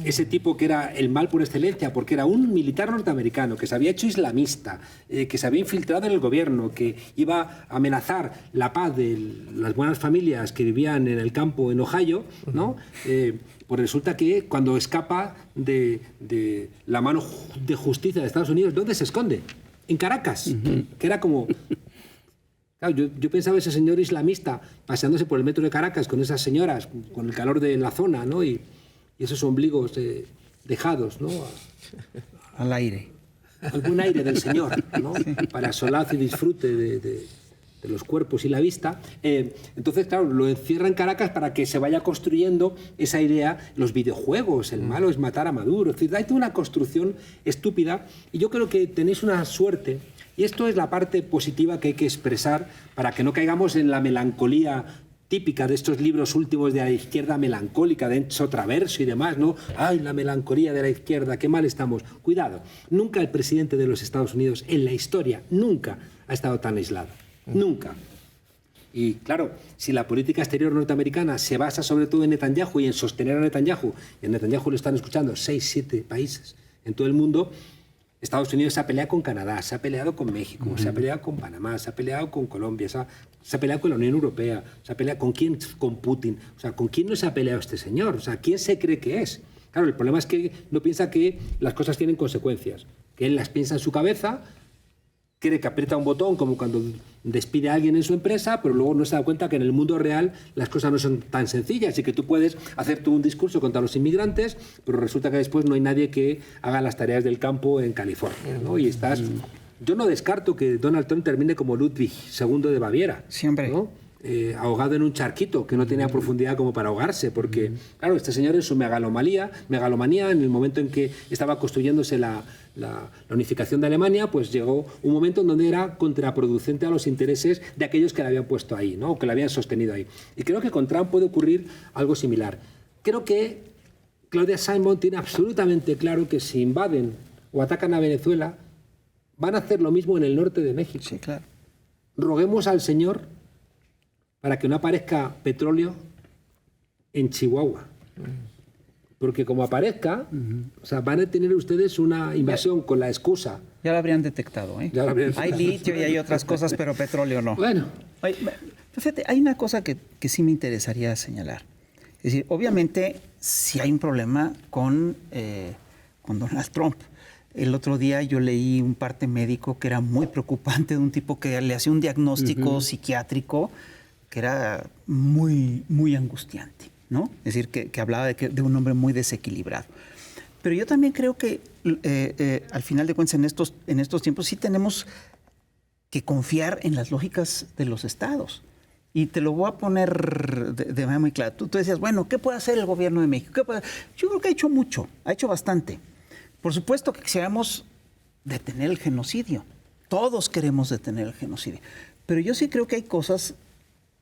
ese tipo que era el mal por excelencia, porque era un militar norteamericano que se había hecho islamista, que se había infiltrado en el gobierno, que iba a amenazar la paz de las buenas familias que vivían en el campo en Ohio, ¿no? Pues resulta que cuando escapa de la mano de justicia de Estados Unidos, ¿dónde se esconde? En Caracas, que era como... Claro, yo pensaba ese señor islamista paseándose por el metro de Caracas con esas señoras, con el calor de la zona, ¿no? Y esos ombligos dejados, ¿no? Al aire. Algún aire del señor, ¿no? Sí. Para solaz y disfrute de los cuerpos y la vista. Entonces, claro, lo encierra en Caracas para que se vaya construyendo esa idea. Los videojuegos, el malo es matar a Maduro. Es decir, hay toda una construcción estúpida y yo creo que tenéis una suerte. Y esto es la parte positiva que hay que expresar para que no caigamos en la melancolía típica de estos libros últimos de la izquierda melancólica, de Enzo Traverso y demás, ¿no? ¡Ay, la melancolía de la izquierda! ¡Qué mal estamos! Cuidado, nunca el presidente de los Estados Unidos en la historia, nunca ha estado tan aislado. Nunca. Y claro, si la política exterior norteamericana se basa sobre todo en Netanyahu y en sostener a Netanyahu, y a Netanyahu lo están escuchando 6, 7 países en todo el mundo, Estados Unidos se ha peleado con Canadá, se ha peleado con México, se ha peleado con Panamá, se ha peleado con Colombia, se ha peleado con la Unión Europea, se ha peleado con quién, con Putin. O sea, ¿con quién no se ha peleado este señor? O sea, ¿quién se cree que es? Claro, el problema es que no piensa que las cosas tienen consecuencias, que él las piensa en su cabeza, cree que aprieta un botón como cuando despide a alguien en su empresa, pero luego no se da cuenta que en el mundo real las cosas no son tan sencillas y que tú puedes hacer tú un discurso contra los inmigrantes, pero resulta que después no hay nadie que haga las tareas del campo en California, ¿no? Y estás... Yo no descarto que Donald Trump termine como Ludwig II de Baviera. Siempre. ¿No? Ahogado en un charquito que no tenía profundidad como para ahogarse, porque, claro, este señor en su megalomanía, en el momento en que estaba construyéndose la unificación de Alemania, pues llegó un momento en donde era contraproducente a los intereses de aquellos que la habían puesto ahí, ¿no? O que la habían sostenido ahí. Y creo que con Trump puede ocurrir algo similar. Creo que Claudia Sheinbaum tiene absolutamente claro que si invaden o atacan a Venezuela, van a hacer lo mismo en el norte de México. Sí, claro. Roguemos al señor para que no aparezca petróleo en Chihuahua. Porque como aparezca, o sea, van a tener ustedes una invasión con la excusa. Ya lo habrían detectado, ¿eh? Ya lo habrían detectado. Hay litio y hay otras cosas, pero petróleo no. Bueno. Oye, fíjate, hay una cosa que sí me interesaría señalar. Es decir, obviamente, sí hay un problema con Donald Trump. El otro día yo leí un parte médico que era muy preocupante de un tipo que le hacía un diagnóstico psiquiátrico que era muy, muy angustiante. ¿no? Es decir, que hablaba de un hombre muy desequilibrado. Pero yo también creo que al final de cuentas en estos tiempos sí tenemos que confiar en las lógicas de los estados. Y te lo voy a poner de manera muy clara. Tú decías, bueno, ¿qué puede hacer el gobierno de México? Yo creo que ha hecho mucho, ha hecho bastante. Por supuesto que quisiéramos detener el genocidio. Todos queremos detener el genocidio. Pero yo sí creo que hay cosas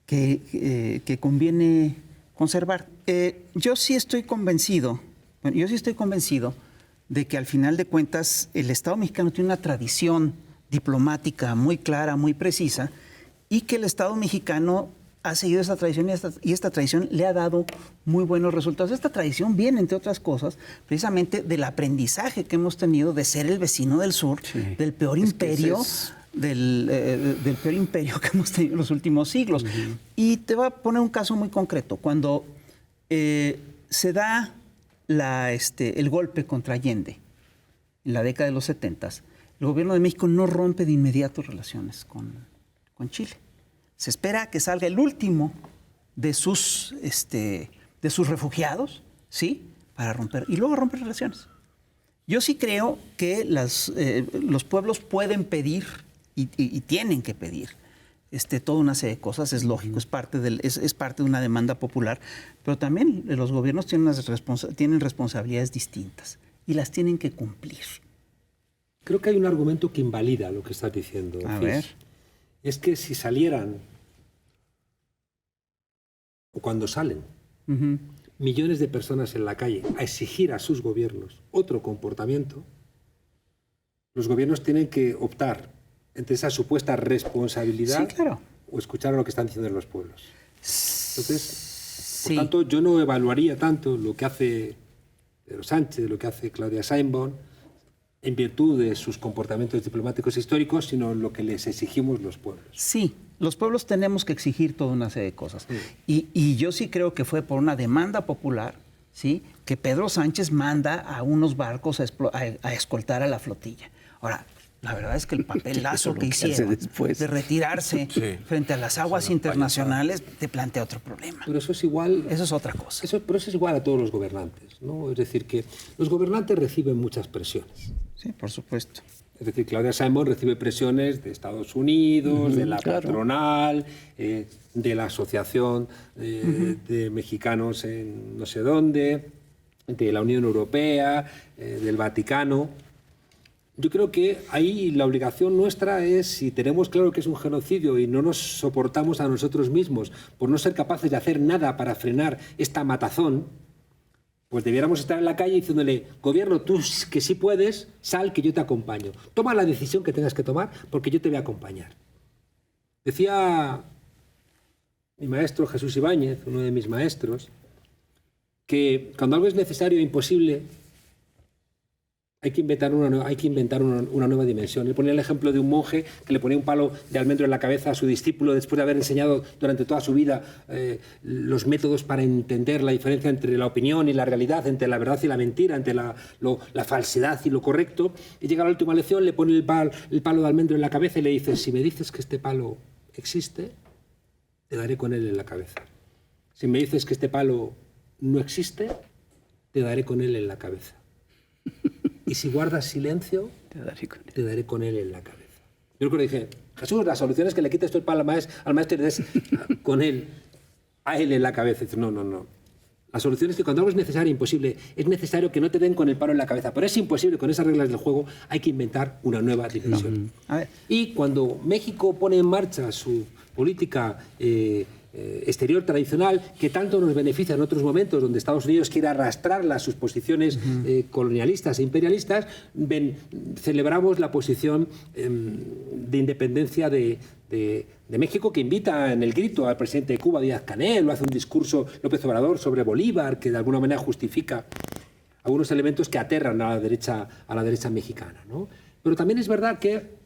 que conviene conservar. Yo sí estoy convencido de que al final de cuentas el Estado mexicano tiene una tradición diplomática muy clara, muy precisa, y que el Estado mexicano ha seguido esa tradición y esta tradición le ha dado muy buenos resultados. Esta tradición viene, entre otras cosas, precisamente del aprendizaje que hemos tenido de ser el vecino del sur, del peor imperio, del peor imperio que hemos tenido en los últimos siglos. Y te voy a poner un caso muy concreto. Cuando se da el golpe contra Allende en la década de los 70s, el gobierno de México no rompe de inmediato relaciones con Chile. Se espera a que salga el último de sus refugiados, ¿sí? Para romper, y luego romper relaciones. Yo sí creo que los pueblos pueden pedir y tienen que pedir toda una serie de cosas, es lógico, es parte de una demanda popular, pero también los gobiernos tienen responsabilidades distintas y las tienen que cumplir. Creo que hay un argumento que invalida lo que estás diciendo. A ver. Es que si salieran, o cuando salen, millones de personas en la calle a exigir a sus gobiernos otro comportamiento, los gobiernos tienen que optar entre esa supuesta responsabilidad o escuchar a lo que están diciendo los pueblos. Entonces, por tanto, yo no evaluaría tanto lo que hace Pedro Sánchez, lo que hace Claudia Sheinbaum, en virtud de sus comportamientos diplomáticos históricos, sino lo que les exigimos los pueblos. Sí, los pueblos tenemos que exigir toda una serie de cosas. Y yo sí creo que fue por una demanda popular, ¿sí?, que Pedro Sánchez manda a unos barcos a escoltar a la flotilla. Ahora, la verdad es que el papelazo que hicieron de retirarse frente a las aguas internacionales te plantea otro problema. Pero eso es igual. Eso es otra cosa. Pero eso es igual a todos los gobernantes, ¿no? Es decir, que los gobernantes reciben muchas presiones. Sí, por supuesto. Es decir, Claudia Sheinbaum recibe presiones de Estados Unidos, de la patronal, de la Asociación de Mexicanos en no sé dónde, de la Unión Europea, del Vaticano. Yo creo que ahí la obligación nuestra es, si tenemos claro que es un genocidio y no nos soportamos a nosotros mismos por no ser capaces de hacer nada para frenar esta matazón, pues debiéramos estar en la calle diciéndole, gobierno, tú que sí puedes, sal que yo te acompaño. Toma la decisión que tengas que tomar porque yo te voy a acompañar. Decía mi maestro Jesús Ibáñez, uno de mis maestros, que cuando algo es necesario e imposible, hay que inventar una nueva dimensión. Él ponía el ejemplo de un monje que le ponía un palo de almendro en la cabeza a su discípulo después de haber enseñado durante toda su vida los métodos para entender la diferencia entre la opinión y la realidad, entre la verdad y la mentira, entre la falsedad y lo correcto. Y llega a la última lección, le pone el palo de almendro en la cabeza y le dice, si me dices que este palo existe, te daré con él en la cabeza. Si me dices que este palo no existe, te daré con él en la cabeza. Y si guardas silencio, te daré con él en la cabeza. Yo creo que dije, Jesús, la solución es que le quites tú el palo al maestro y le des con él, a él en la cabeza. Y dice, no. La solución es que cuando algo es necesario e imposible, es necesario que no te den con el palo en la cabeza. Pero es imposible, con esas reglas del juego, hay que inventar una nueva dimensión. Y cuando México pone en marcha su política exterior tradicional, que tanto nos beneficia en otros momentos, donde Estados Unidos quiere arrastrarla a sus posiciones colonialistas e imperialistas, celebramos la posición de independencia de México, que invita en el grito al presidente de Cuba, Díaz-Canel, o hace un discurso López Obrador sobre Bolívar, que de alguna manera justifica algunos elementos que aterran a la derecha mexicana, ¿no? Pero también es verdad que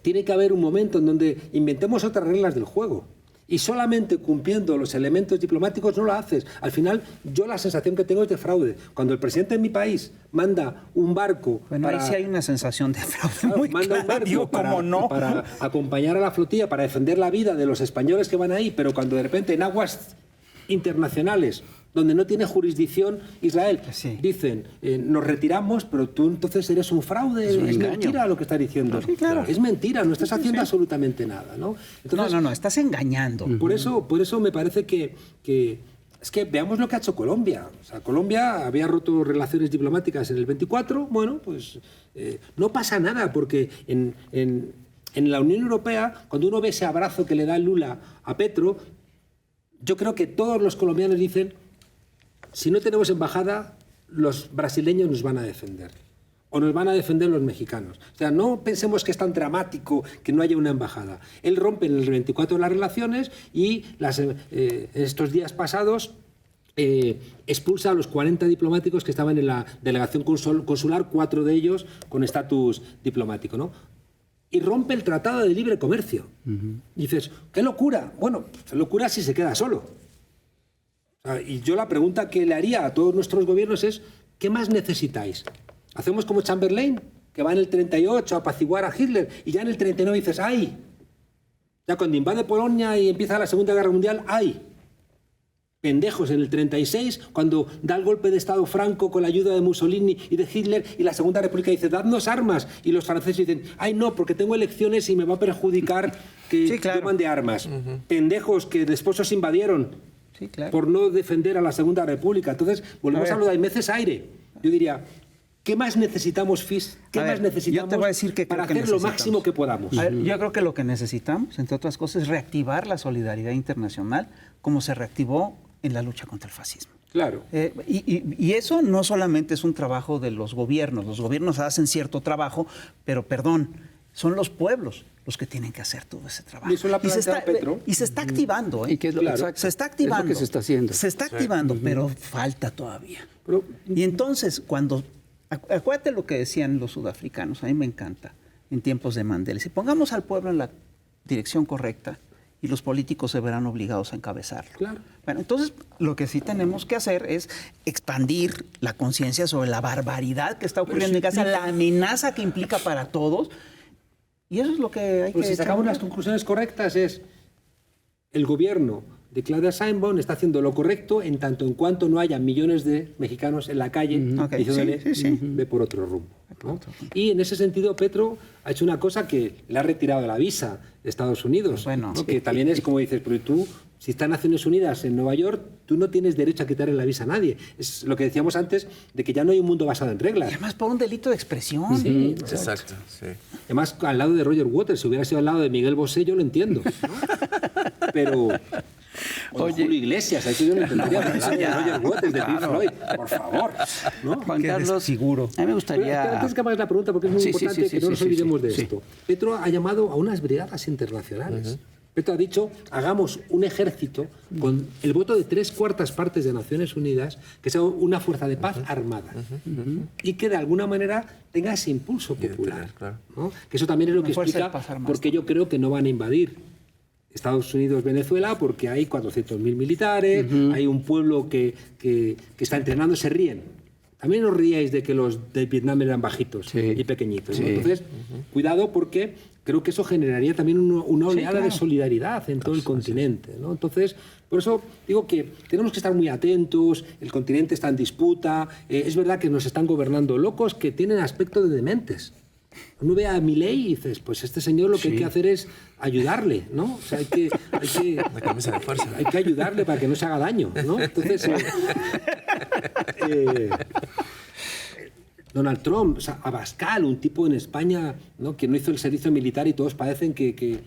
tiene que haber un momento en donde inventemos otras reglas del juego. Y solamente cumpliendo los elementos diplomáticos no lo haces. Al final, yo la sensación que tengo es de fraude. Cuando el presidente de mi país manda un barco... Bueno, ahí sí hay una sensación de fraude muy manda un barco para acompañar a la flotilla, para defender la vida de los españoles que van ahí, pero cuando de repente en aguas internacionales donde no tiene jurisdicción Israel. Sí. Dicen, nos retiramos, pero tú entonces eres un fraude, es mentira lo que estás diciendo. Sí, claro. Es mentira, no estás haciendo absolutamente nada, ¿no? Entonces, No, estás engañando. por eso me parece que es que veamos lo que ha hecho Colombia. O sea, Colombia había roto relaciones diplomáticas en el 24, bueno, pues no pasa nada, porque en la Unión Europea, cuando uno ve ese abrazo que le da Lula a Petro, yo creo que todos los colombianos dicen, si no tenemos embajada, los brasileños nos van a defender. O nos van a defender los mexicanos. O sea, no pensemos que es tan dramático que no haya una embajada. Él rompe en el 24 las relaciones y estos días pasados expulsa a los 40 diplomáticos que estaban en la delegación consular, 4 de ellos con estatus diplomático, ¿no? Y rompe el Tratado de Libre Comercio. Y dices, ¡qué locura! Bueno, qué locura si se queda solo. O sea, y yo la pregunta que le haría a todos nuestros gobiernos es, ¿qué más necesitáis? Hacemos como Chamberlain, que va en el 38 a apaciguar a Hitler, y ya en el 39 dices, ¡ay! Ya cuando invade Polonia y empieza la Segunda Guerra Mundial, ¡ay! Pendejos en el 36, cuando da el golpe de Estado Franco con la ayuda de Mussolini y de Hitler, y la Segunda República dice, dadnos armas, y los franceses dicen, ¡ay no, porque tengo elecciones y me va a perjudicar que Sí, claro. yo mande armas! Pendejos que después os invadieron Sí, claro. por no defender a la Segunda República. Entonces, volvemos a lo de Aimeces Aire. Yo diría, ¿qué más necesitamos, FIS? ¿Qué A más ver, necesitamos yo te voy a decir que para creo que hacer lo necesitamos. máximo que podamos? A ver, yo creo que lo que necesitamos, entre otras cosas, es reactivar la solidaridad internacional como se reactivó en la lucha contra el fascismo. Claro. Y eso no solamente es un trabajo de los gobiernos hacen cierto trabajo, pero perdón, son los pueblos los que tienen que hacer todo ese trabajo. Y eso lo ha planteado Petro. Y se está activando, ¿eh? ¿Y qué es lo exacto? Se está activando. Es lo que se está haciendo. Se está activando, pero falta todavía. Pero- Y entonces, acuérdate lo que decían los sudafricanos, a mí me encanta, en tiempos de Mandela. Si pongamos al pueblo en la dirección correcta y los políticos se verán obligados a encabezarlo. Claro. Bueno, entonces lo que sí tenemos que hacer es expandir la conciencia sobre la barbaridad que está ocurriendo en Gaza, la amenaza que implica para todos. Y eso es lo que hay Pues que... si sacamos las conclusiones correctas es el gobierno de Claudia Sheinbaum está haciendo lo correcto en tanto en cuanto no haya millones de mexicanos en la calle Ok, diciéndole sí. ve por otro rumbo, ¿no? Y en ese sentido Petro ha hecho una cosa que le ha retirado la visa de Estados Unidos, Bueno, ¿no? Que también es como dices, pero tú, si está Naciones Unidas en Nueva York, tú no tienes derecho a quitarle la visa a nadie. Es lo que decíamos antes de que ya no hay un mundo basado en reglas. Y además por un delito de expresión. Sí, Exacto, sí. Además, al lado de Roger Waters, si hubiera sido al lado de Miguel Bosé, yo lo entiendo, ¿no? Pero... Oye, Julio Iglesias, eso yo lo entendería, pero al lado de Roger Waters, de Pink Floyd, por favor, ¿no? Juan Qué Carlos, desfiguro. a mí me Pero gustaría... antes que hagas la pregunta, porque es muy Sí, importante sí, que no nos sí, olvidemos sí, de sí. esto. Petro ha llamado a unas brigadas internacionales. Petro ha dicho, hagamos un ejército con el voto de 3/4 partes de Naciones Unidas, que sea una fuerza de paz armada. Y que de alguna manera tenga ese impulso popular. claro. ¿no? Que eso también es lo que Una fuerza de explica paz armada. porque yo creo que no van a invadir Estados Unidos, Venezuela, porque hay 400.000 militares, hay un pueblo que está entrenando, se ríen. También os ríais de que los de Vietnam eran bajitos Sí. y pequeñitos. ¿no? Sí. Entonces, cuidado porque creo que eso generaría también una oleada de solidaridad en todo el continente, ¿no? Entonces, por eso digo que tenemos que estar muy atentos, el continente está en disputa, es verdad que nos están gobernando locos que tienen aspecto de dementes. Uno ve a Milei y dices, pues este señor lo que hay que hacer es ayudarle, ¿no? O sea, hay que La camisa de fuerza. hay que ayudarle para que no se haga daño, ¿no? Entonces, Donald Trump, o sea, Abascal, un tipo en España, ¿no? Que no hizo el servicio militar y todos parecen que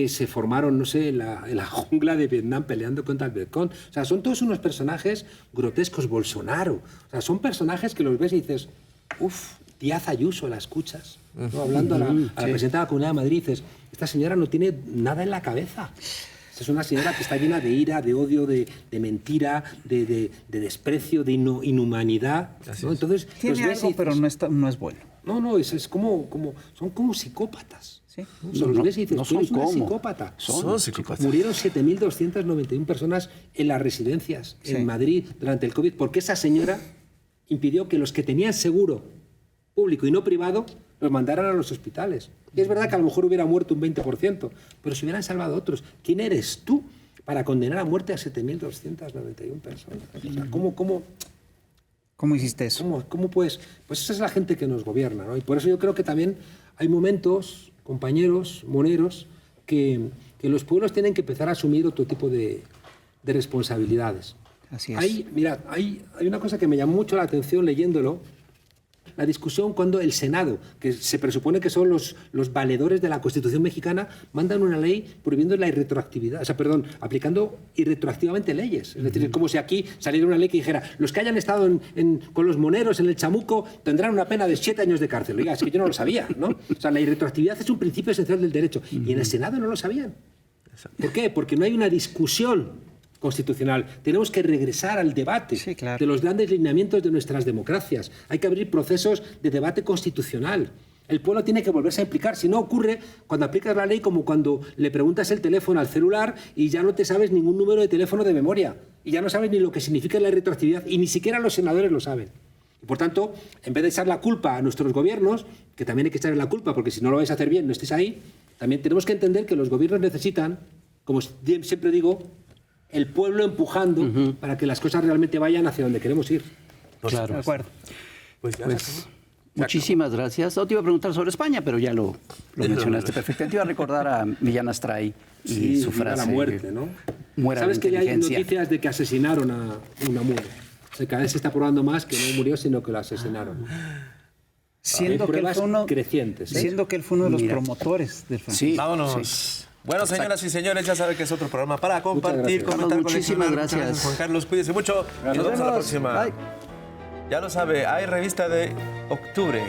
se formaron, no sé, en la jungla de Vietnam peleando contra el Vietcong. O sea, son todos unos personajes grotescos. Bolsonaro. O sea, son personajes que los ves y dices, uff, Díaz Ayuso, la escuchas, ¿no? Hablando a la presidenta de la Comunidad de Madrid, dices, esta señora no tiene nada en la cabeza. Es una señora que está llena de ira, de odio, de mentira, de desprecio, de inhumanidad, ¿no? Entonces, Tiene los ves y algo, dices, pero no es bueno. no, es como, son como psicópatas. Sí. ¿no? O sea, los ves y dices, no tú son eres una como. psicópata. Son psicópatas. Murieron 7.291 personas en las residencias Sí. en Madrid durante el COVID, porque esa señora impidió que los que tenían seguro público y no privado los mandaran a los hospitales. Y es verdad que a lo mejor hubiera muerto un 20%, pero se hubieran salvado otros. ¿Quién eres tú para condenar a muerte a 7.291 personas. O sea, ¿Cómo hiciste eso? ¿Cómo pues esa es la gente que nos gobierna, ¿no? Y por eso yo creo que también hay momentos, compañeros, moneros, que los pueblos tienen que empezar a asumir otro tipo de responsabilidades. Así es. Hay una cosa que me llamó mucho la atención leyéndolo, la discusión cuando el Senado, que se presupone que son los valedores de la Constitución mexicana, mandan una ley prohibiendo la irretroactividad, aplicando irretroactivamente leyes. Es decir, es como si aquí saliera una ley que dijera, los que hayan estado con los moneros en el Chamuco tendrán una pena de 7 años de cárcel. Oiga, es que yo no lo sabía, ¿no? O sea, la irretroactividad es un principio esencial del derecho. Y en el Senado no lo sabían. ¿Por qué? Porque no hay una discusión constitucional. Tenemos que regresar al debate de los grandes lineamientos de nuestras democracias. Hay que abrir procesos de debate constitucional. El pueblo tiene que volverse a implicar. Si no, ocurre cuando aplicas la ley como cuando le preguntas el teléfono al celular y ya no te sabes ningún número de teléfono de memoria. Y ya no sabes ni lo que significa la retroactividad y ni siquiera los senadores lo saben. Y por tanto, en vez de echar la culpa a nuestros gobiernos, que también hay que echarles la culpa porque si no lo vais a hacer bien, no estéis ahí, también tenemos que entender que los gobiernos necesitan, como siempre digo, el pueblo empujando para que las cosas realmente vayan hacia donde queremos ir. Claro. De acuerdo. Pues ya Muchísimas gracias. No te iba a preguntar sobre España, pero ya lo mencionaste perfectamente. Te iba a recordar a Millán Astray y su frase. La muerte, ¿no? Muera ¿Sabes la que ya hay inteligencia? noticias de que asesinaron a Unamuno? O sea, cada vez se está probando más que no murió, sino que lo asesinaron. Siendo Hay que, él pruebas fue uno, crecientes, ¿eh? siendo que él fue uno de los promotores del franquismo. Sí, Vámonos. sí. Bueno, señoras y señores, ya saben que es otro programa para compartir, gracias. comentar, Muchísimas coleccionar. gracias. Muchas gracias, Juan Carlos. Cuídese mucho. Y nos vemos a la próxima. Bye. Ya lo sabe, hay revista de octubre.